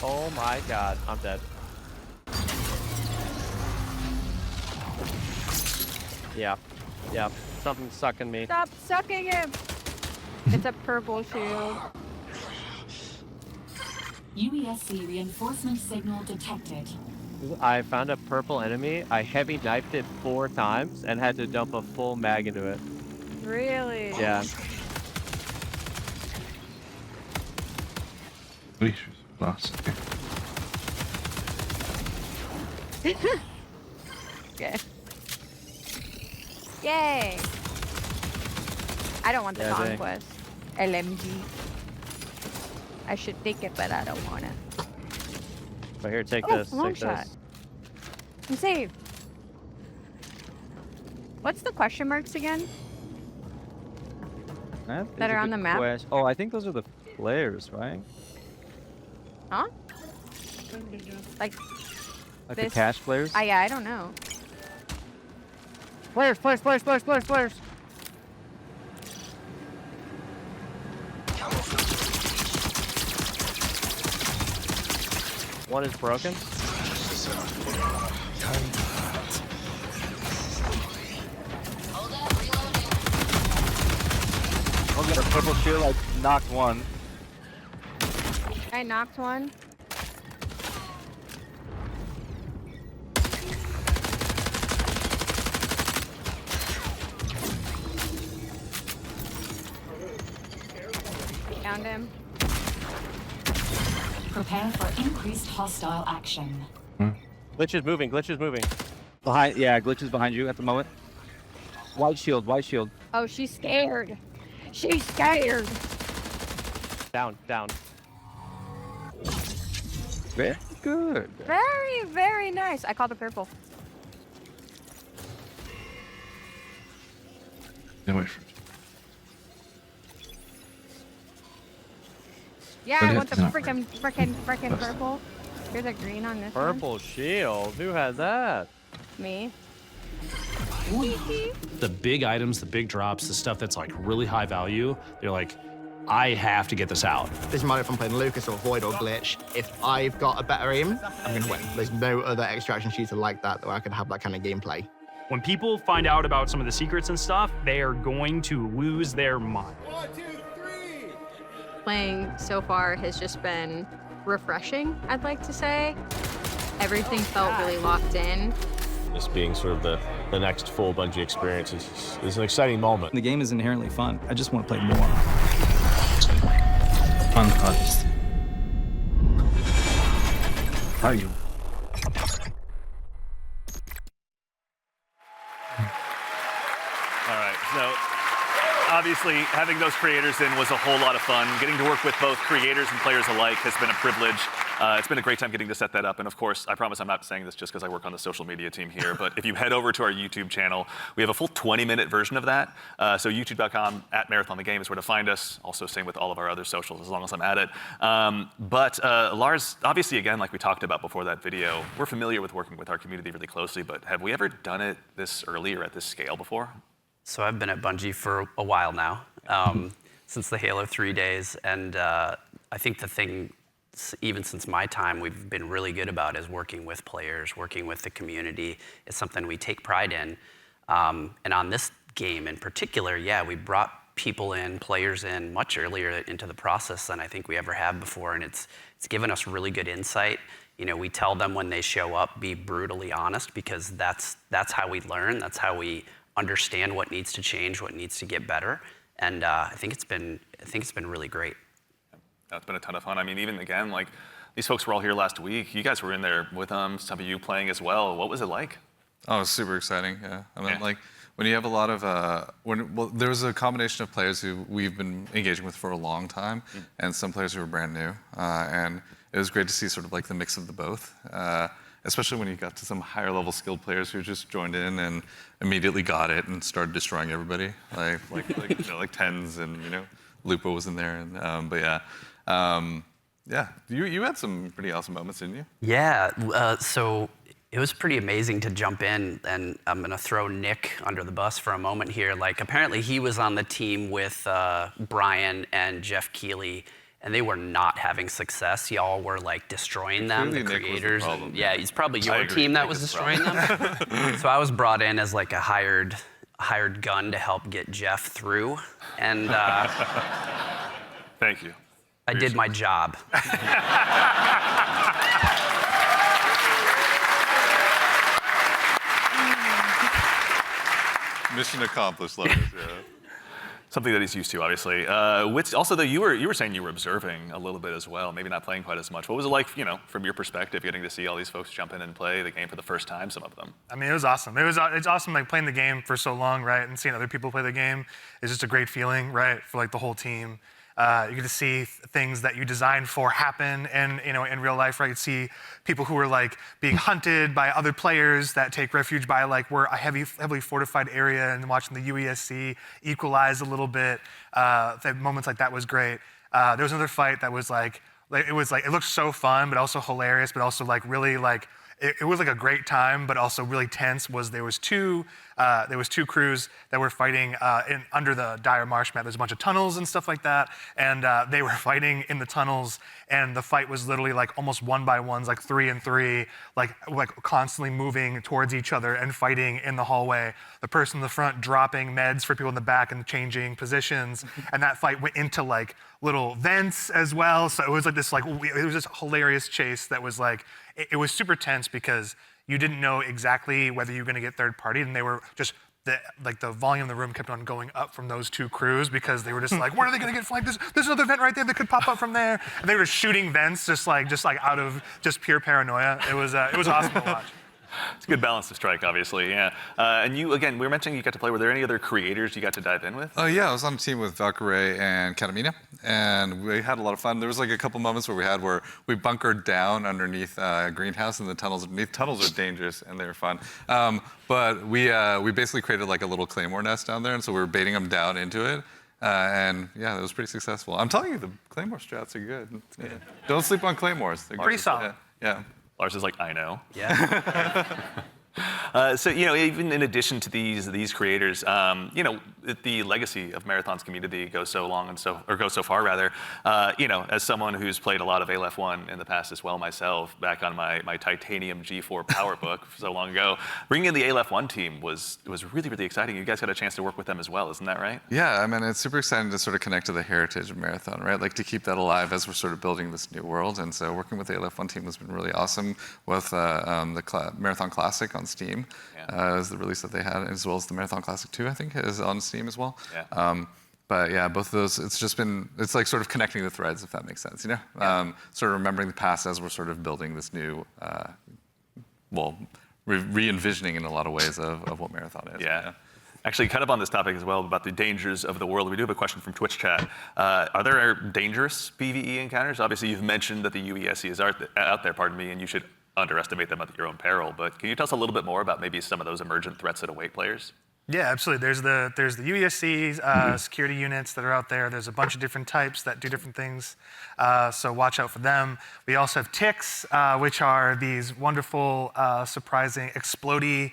Oh my god, I'm dead. Yeah. Something's sucking me. Stop sucking him! It's a purple shield. UESC reinforcement signal detected. I found a purple enemy. I heavy knifed it 4 times and had to dump a full mag into it. Really? Yeah. Glass. Okay. Yay! I don't want the conquest. LMG. I should take it, but I don't want it. But here, take Oh, this. long Take shot. this. I'm saved. What's the question marks again? That are on the map? Oh, I think those are the players, right? Huh? Like Like this? the cash players? Yeah, I don't know. Players. One is broken. I'll get a purple shield. I knocked one. I knocked one. Found him. Prepare for increased hostile action. Glitch is moving. Behind, yeah, Glitch is behind you at the moment. White shield. Oh, she's scared. She's scared. Down. Very good. Very, very nice. I called it purple. No, wait for it. Yeah, But I want the it's not frickin' purple. Here's a green on this Purple shield. Who has that? one. Me. The big items, the big drops, the stuff that's like really high value, they're like, I have to get this out. Doesn't matter if I'm playing Lucas or Void or Glitch. If I've got a better aim, I'm going to win. There's no other extraction shooter like that where I can have that kind of gameplay. When people find out about some of the secrets and stuff, they are going to lose their mind. 1, 2, 3. Playing so far has just been refreshing, I'd like to say. Everything felt really locked in. This being sort of the next full Bungie experience is an exciting moment. The game is inherently fun. I just want to play more. Fun cards. How are you? All right, so obviously having those creators in was a whole lot of fun. Getting to work with both creators and players alike has been a privilege. It's been a great time getting to set that up. And of course, I promise I'm not saying this just because I work on the social media team here, but if you head over to our YouTube channel, we have a full 20-minute version of that. So youtube.com/MarathonTheGame is where to find us. Also same with all of our other socials as long as I'm at it. But Lars, obviously, again, like we talked about before that video, we're familiar with working with our community really closely, but have we ever done it this early or at this scale before? So I've been at Bungie for a while now, since the Halo 3 days, and I think the thing, even since my time, we've been really good about is working with players, working with the community. It's something we take pride in. And on this game in particular, yeah, we brought people in, players in much earlier into the process than I think we ever have before, and it's given us really good insight. You know, we tell them when they show up, be brutally honest, because that's how we learn, that's how we understand what needs to change, what needs to get better, and I think it's been really great. It's been a ton of fun. I mean, even again, like these folks were all here last week. You guys were in there with them, some of you playing as well. What was it like? Oh, it was super exciting. Yeah, I mean, like when you have a lot of there was a combination of players who we've been engaging with for a long time, and some players who were brand new, and it was great to see sort of like the mix of the both. Especially when you got to some higher level skilled players who just joined in and immediately got it and started destroying everybody, like Tens and Lupo was in there, and but yeah. Yeah, you had some pretty awesome moments, didn't you? Yeah, so it was pretty amazing to jump in, and I'm gonna throw Nick under the bus for a moment here. Like, apparently he was on the team with Brian and Jeff Keighley, and they were not having success. Y'all were like destroying them, the creators. Yeah, it's probably your team that was destroying them. So I was brought in as like a hired gun to help get Jeff through, and thank you. I did my job. Mission accomplished, Lars. Yeah. Something that he's used to, obviously. Also, though, you were saying you were observing a little bit as well, maybe not playing quite as much. What was it like, from your perspective, getting to see all these folks jump in and play the game for the first time? Some of them. I mean, it was awesome. It's awesome, like playing the game for so long, right, and seeing other people play the game is just a great feeling, right, for like the whole team. You get to see things that you designed for happen, and in real life, right? You see people who are like being hunted by other players that take refuge by like we're a heavily fortified area, and watching the UESC equalize a little bit. Moments like that was great. There was another fight that was like it looked so fun, but also hilarious, but also like really like. It was like a great time, but also really tense. There was two crews that were fighting under the dire marsh map. There's a bunch of tunnels and stuff like that, and they were fighting in the tunnels. And the fight was literally like almost one by ones, like 3 and 3, like constantly moving towards each other and fighting in the hallway. The person in the front dropping meds for people in the back and changing positions. And that fight went into like little vents as well. So it was like this it was this hilarious chase that was like. It was super tense because you didn't know exactly whether you were going to get third party, and they were just the volume in the room kept on going up from those two crews because they were just like, when are they going to get flanked? There's another vent right there that could pop up from there, and they were shooting vents just like out of just pure paranoia. It was awesome to watch. It's a good balance to strike, obviously, yeah. And you, again, we were mentioning you got to play. Were there any other creators you got to dive in with? Yeah, I was on a team with Valkyrie and Katamina, and we had a lot of fun. There was like a couple moments where we bunkered down underneath a greenhouse in the tunnels underneath. Tunnels are dangerous, and they were fun. But we basically created like a little claymore nest down there, and so we were baiting them down into it. And yeah, it was pretty successful. I'm telling you, the claymore strats are good. Yeah. Don't sleep on claymores. They're Pretty good. solid. Yeah. Lars is like, I know. Yeah. So, you know, even in addition to these creators, you know, the legacy of Marathon's community goes so long and goes so far rather. You know, as someone who's played a lot of Aleph 1 in the past as well myself, back on my Titanium G4 PowerBook so long ago, bringing in the Aleph 1 team was really, really exciting. You guys got a chance to work with them as well, isn't that right? Yeah, I mean, it's super exciting to sort of connect to the heritage of Marathon, right? Like to keep that alive as we're sort of building this new world. And so working with the Aleph 1 team has been really awesome with the Marathon Classic on Steam. Is the release that they had, as well as the Marathon Classic 2, I think, is on Steam as well. Yeah. But yeah, both of those, it's like sort of connecting the threads, if that makes sense, you know? Yeah. Sort of remembering the past as we're sort of building this new, re-envisioning in a lot of ways of what Marathon is. Yeah. Actually, kind of on this topic as well, about the dangers of the world, we do have a question from Twitch chat. Are there dangerous PvE encounters? Obviously, you've mentioned that the UESC is out there, pardon me, and you should underestimate them at your own peril, but can you tell us a little bit more about maybe some of those emergent threats that await players? Yeah, absolutely. There's the UESC security units that are out there. There's a bunch of different types that do different things, so watch out for them. We also have ticks, which are these wonderful, surprising, explodey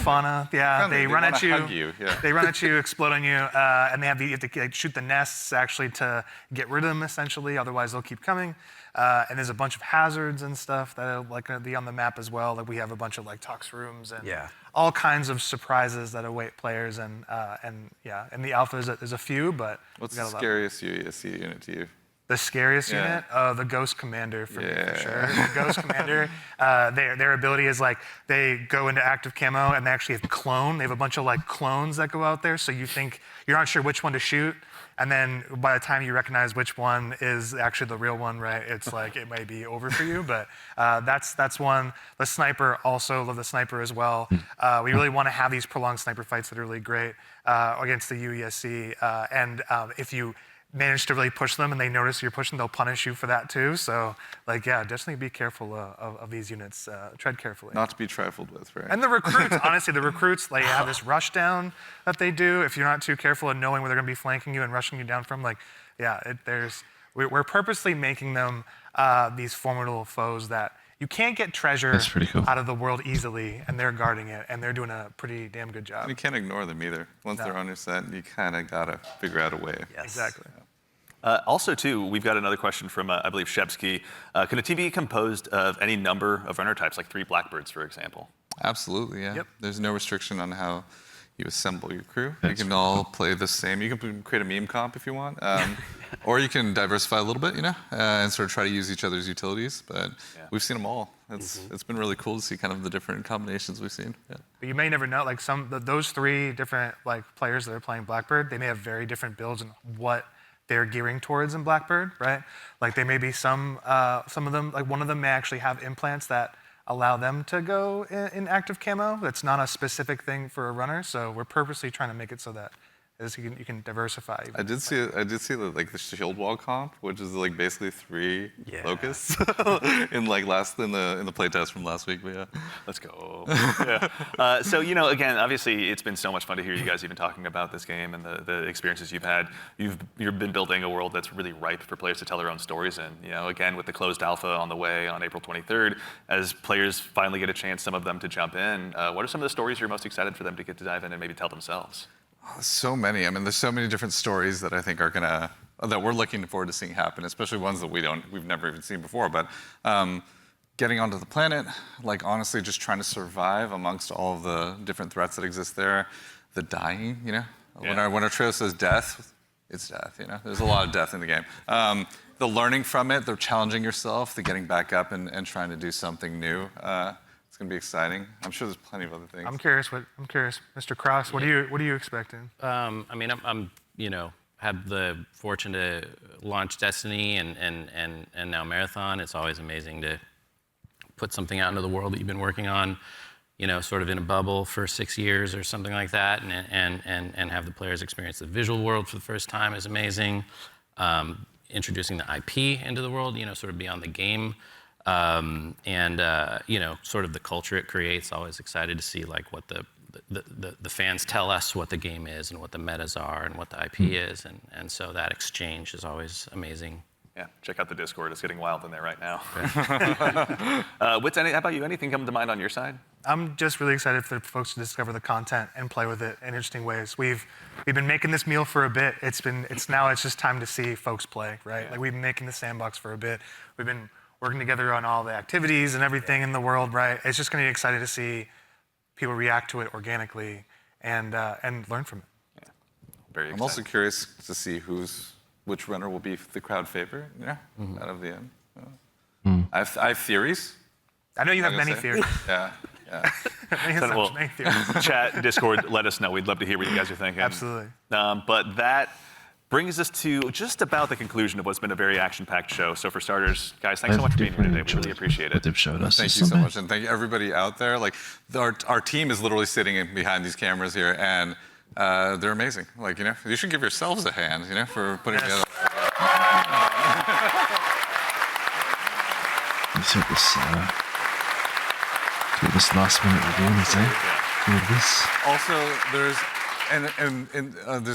fauna. Yeah, they run at you. Yeah. They run at you, explode on you, and you have to shoot the nests actually to get rid of them essentially. Otherwise, they'll keep coming. And there's a bunch of hazards and stuff that are like gonna be on the map as well. Like we have a bunch of like tox rooms and all kinds of surprises that await players. And the alpha is a few, but what's the scariest UESC unit to you? The scariest unit? The Ghost Commander for me, for sure. The Ghost Commander, their ability is like they go into active camo and they actually have clone. They have a bunch of like clones that go out there, so you think you're not sure which one to shoot. And then by the time you recognize which one is actually the real one, right, it's like it may be over for you. But that's one. The sniper, also love the sniper as well. We really want to have these prolonged sniper fights that are really great against the UESC. And if you manage to really push them and they notice you're pushing, they'll punish you for that too. So like, yeah, definitely be careful of these units. Tread carefully. Not to be trifled with, right? And the recruits, honestly, the recruits, they have this rush down that they do. If you're not too careful in knowing where they're gonna be flanking you and rushing you down from, like, yeah, we're purposely making them these formidable foes that you can't get treasure out of the world easily, and they're guarding it, and they're doing a pretty damn good job. And you can't ignore them either. Once they're on your set, you kind of gotta figure out a way. Yes. Exactly. Also, too, we've got another question from, I believe, Shebsky. Can a team be composed of any number of runner types, like 3 Blackbirds, for example? Absolutely, yeah. Yep. There's no restriction on how you assemble your crew. You can all play the same. You can create a meme comp if you want. Or you can diversify a little bit, you know, and sort of try to use each other's utilities. But we've seen them all. It's been really cool to see kind of the different combinations we've seen. Yeah. But you may never know, like those 3 different like players that are playing Blackbird, they may have very different builds and what they're gearing towards in Blackbird, right? Like they may be some of them, like one of them may actually have implants that allow them to go in active camo. That's not a specific thing for a runner, so we're purposely trying to make it so that you can diversify. I did see the shield wall comp, which is like basically 3 locusts in the playtest from last week. But yeah, let's go. So you know, again, obviously, it's been so much fun to hear you guys even talking about this game and the experiences you've had. You've been building a world that's really ripe for players to tell their own stories in. You know, again, with the closed alpha on the way on April 23rd, as players finally get a chance, some of them to jump in. What are some of the stories you're most excited for them to get to dive in and maybe tell themselves? So many. I mean, there's so many different stories that I think are that we're looking forward to seeing happen, especially ones that we've never even seen before. But getting onto the planet, like honestly, just trying to survive amongst all of the different threats that exist there. The dying, you know, when our trio says death, it's death. You know, there's a lot of death in the game. The learning from it, the challenging yourself, the getting back up and trying to do something new. It's gonna be exciting. I'm sure there's plenty of other things. I'm curious, Mr. Cross. What are you expecting? I mean, I'm you know, had the fortune to launch Destiny and now Marathon. It's always amazing to put something out into the world that you've been working on sort of in a bubble for 6 years or something like that, and have the players experience the visual world for the first time is amazing. Introducing the IP into the world, sort of beyond the game, sort of the culture it creates. Always excited to see like what the fans tell us what the game is and what the metas are and what the IP is, and so that exchange is always amazing. Yeah, check out the Discord. It's getting wild in there right now. Wits, how about you? Anything come to mind on your side? I'm just really excited for folks to discover the content and play with it in interesting ways. We've been making this meal for a bit. It's just time to see folks play, right? Yeah. Like we've been making the sandbox for a bit. We've been working together on all the activities and everything in the world, right? It's just going to be exciting to see people react to it organically and learn from it. Yeah. Very exciting. I'm also curious to see which runner will be the crowd favorite, out of the end. I have theories. I know you have many theories. Yeah. Many theories. Chat, Discord, let us know. We'd love to hear what you guys are thinking. Absolutely. But that brings us to just about the conclusion of what's been a very action-packed show. So for starters, guys, thanks so much for being here today. We really appreciate it. They've showed us. Thank you so much, and thank you everybody out there. Like our team is literally sitting behind these cameras here, and they're amazing. Like you should give yourselves a hand, for putting together. Let's hope this last minute review is this. Also, there's an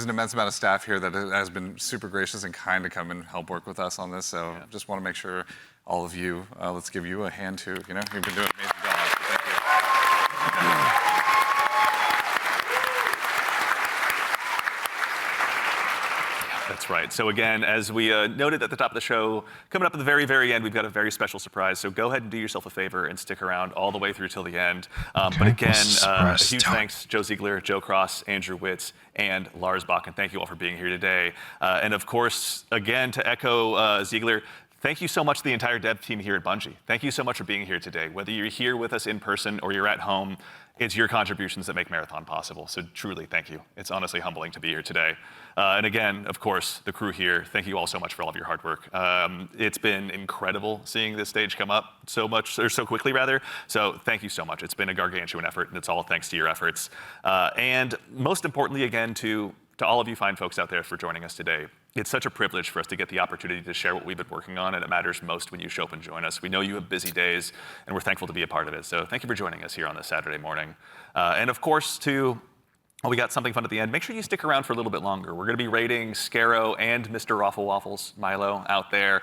immense amount of staff here that has been super gracious and kind to come and help work with us on this. So just want to make sure all of you, let's give you a hand too. You've been doing an amazing job. Thank you. That's right. So again, as we noted at the top of the show, coming up at the very, very end, we've got a very special surprise. So go ahead and do yourself a favor and stick around all the way through till the end. But again, a huge thanks, Joe Ziegler, Joe Cross, Andrew Witz, and Lars Bakken. Thank you all for being here today. And of course, again, to echo Ziegler, thank you so much to the entire dev team here at Bungie. Thank you so much for being here today. Whether you're here with us in person or you're at home, it's your contributions that make Marathon possible. So truly, thank you. It's honestly humbling to be here today. And again, of course, the crew here, thank you all so much for all of your hard work. It's been incredible seeing this stage come up so quickly rather. So thank you so much. It's been a gargantuan effort, and it's all thanks to your efforts. And most importantly, again, to all of you fine folks out there for joining us today. It's such a privilege for us to get the opportunity to share what we've been working on, and it matters most when you show up and join us. We know you have busy days, and we're thankful to be a part of it. So thank you for joining us here on this Saturday morning. And of course, we got something fun at the end. Make sure you stick around for a little bit longer. We're going to be rating Scarrow and Mr. Raffle Waffles, Milo, out there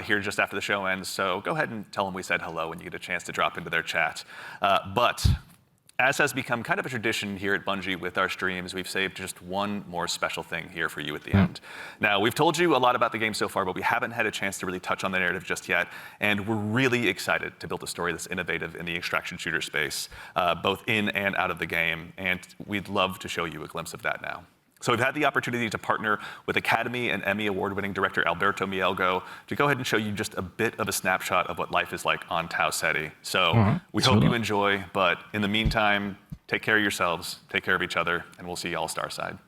here just after the show ends. So go ahead and tell them we said hello when you get a chance to drop into their chat. But as has become kind of a tradition here at Bungie with our streams, we've saved just one more special thing here for you at the end. Now, we've told you a lot about the game so far, but we haven't had a chance to really touch on the narrative just yet, and we're really excited to build a story that's innovative in the extraction shooter space, both in and out of the game, and we'd love to show you a glimpse of that now. So we've had the opportunity to partner with Academy and Emmy Award-winning director Alberto Mielgo to go ahead and show you just a bit of a snapshot of what life is like on Tau Ceti. So we hope you enjoy, but in the meantime, take care of yourselves, take care of each other, and we'll see you all Starside.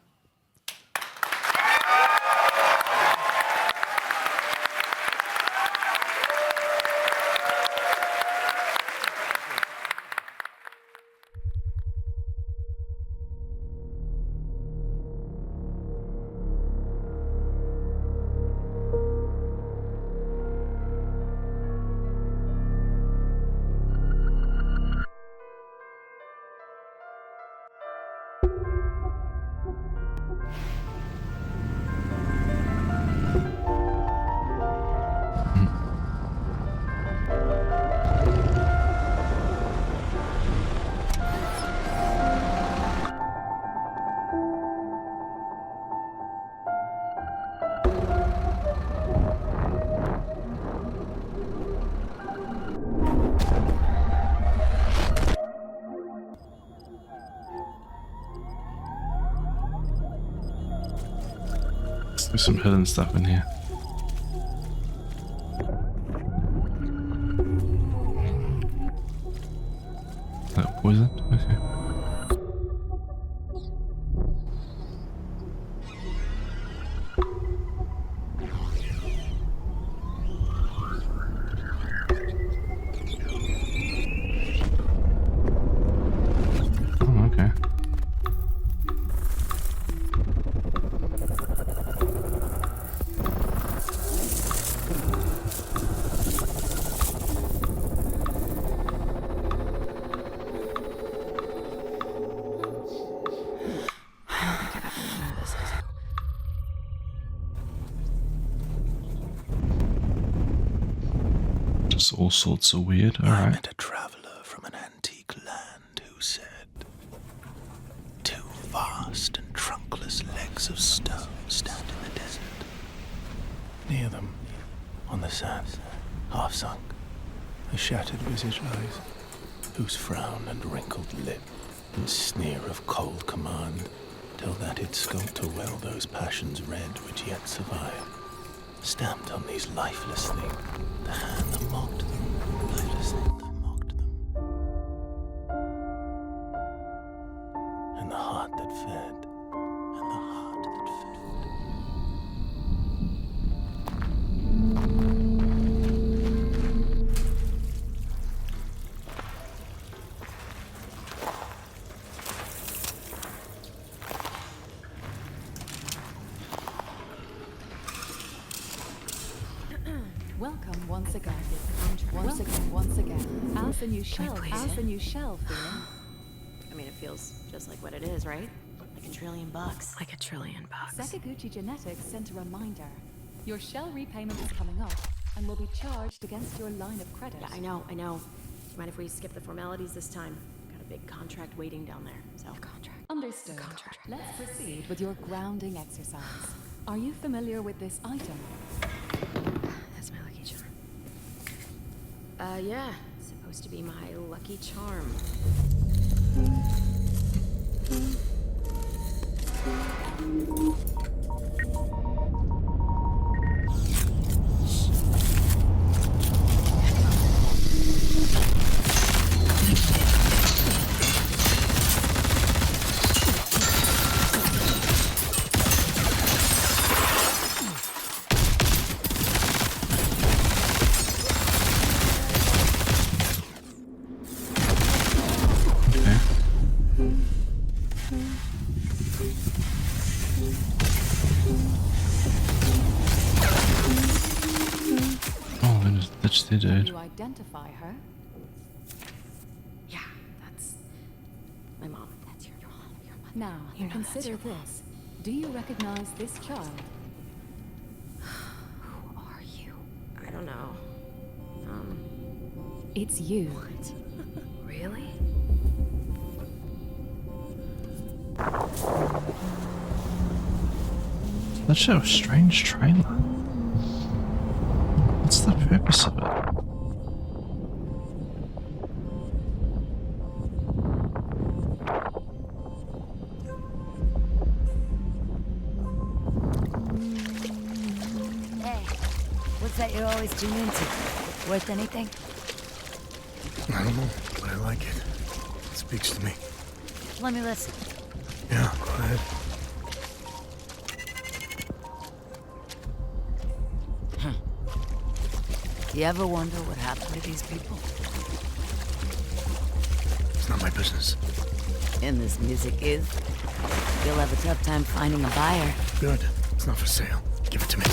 There's some hidden stuff in here. That poison? Okay. Okay. Just all sorts of weird. All I right. met a traveler from an antique land who said, two vast and trunkless legs of stone stand in the desert. Near them, on the sand, half sunk, a shattered visage lies, whose frown and wrinkled lip and sneer of cold command tell that it sculptor well those passions red which yet survive. Stamped on these lifeless things, the hand that mocked them, lifeless thing that mocked them, and the heart that fed, and the heart that fed. Welcome once again. Once again. How's the new shelf? How's the new shelf feeling? I mean, it feels just like what it is, right? Like $1 trillion. Like $1 trillion. Sakaguchi Genetics sent a reminder. Your shell repayment is coming up and will be charged against your line of credit. Yeah, I know. Do you mind if we skip the formalities this time? Got a big contract waiting down there, so. Contract. Understood. Let's proceed with your grounding exercise. Are you familiar with this item? That's my lucky charm. Yeah. It's supposed to be my lucky charm. Dude. Can you identify her? Yeah, that's my mom. That's your mom. Now, consider this. Do you recognize this child? Who are you? I don't know. It's you. What? Really? That's a strange trailer. What's the purpose of it? Hey, what's that you always tune into? Worth anything? I don't know, but I like it. It speaks to me. Let me listen. Yeah, go ahead. You ever wonder what happened to these people? It's not my business. And this music is. You'll have a tough time finding a buyer. Good. It's not for sale. Give it to me.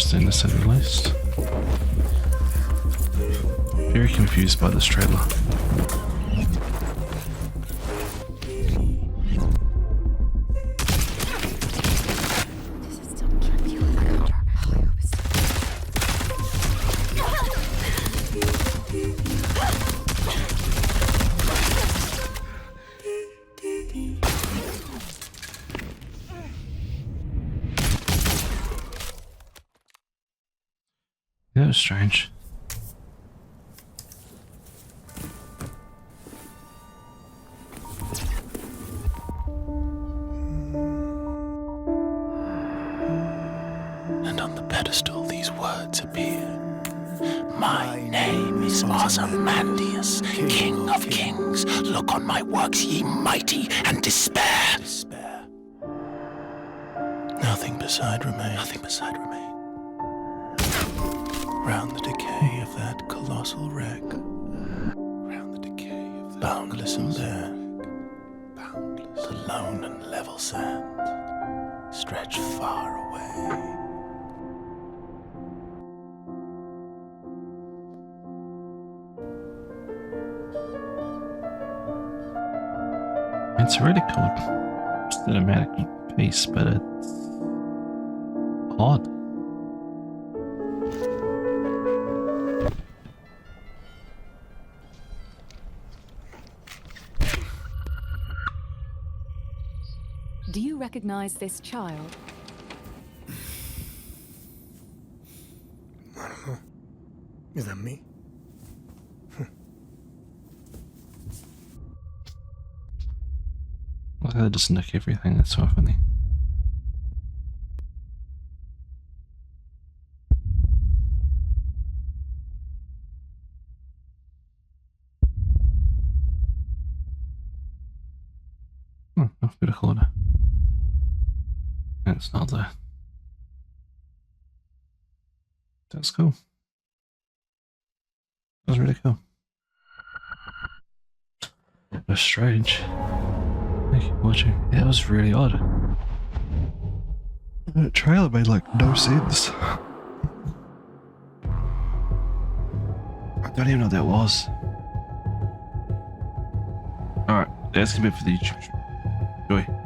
interesting to say the least. Very confused by this trailer. That was strange. And on the pedestal these words appear. My name is Ozymandias, King of Kings. Look on my works, ye mighty, and despair. Nothing beside remain. Round the decay of that colossal wreck. Boundless and bare. The lone and level sand stretch far away. It's a really cool cinematic piece, but it's odd. Do you recognize this child? I don't know. Is that me? Look how they just nick everything, that's so funny. Oh, off to the corner. It's not there. That's cool. That was really cool. It was strange. Thank you for watching. Yeah, it was really odd. That trailer made like no sense. I don't even know what that was. Alright, that's gonna be it for the YouTube. Enjoy.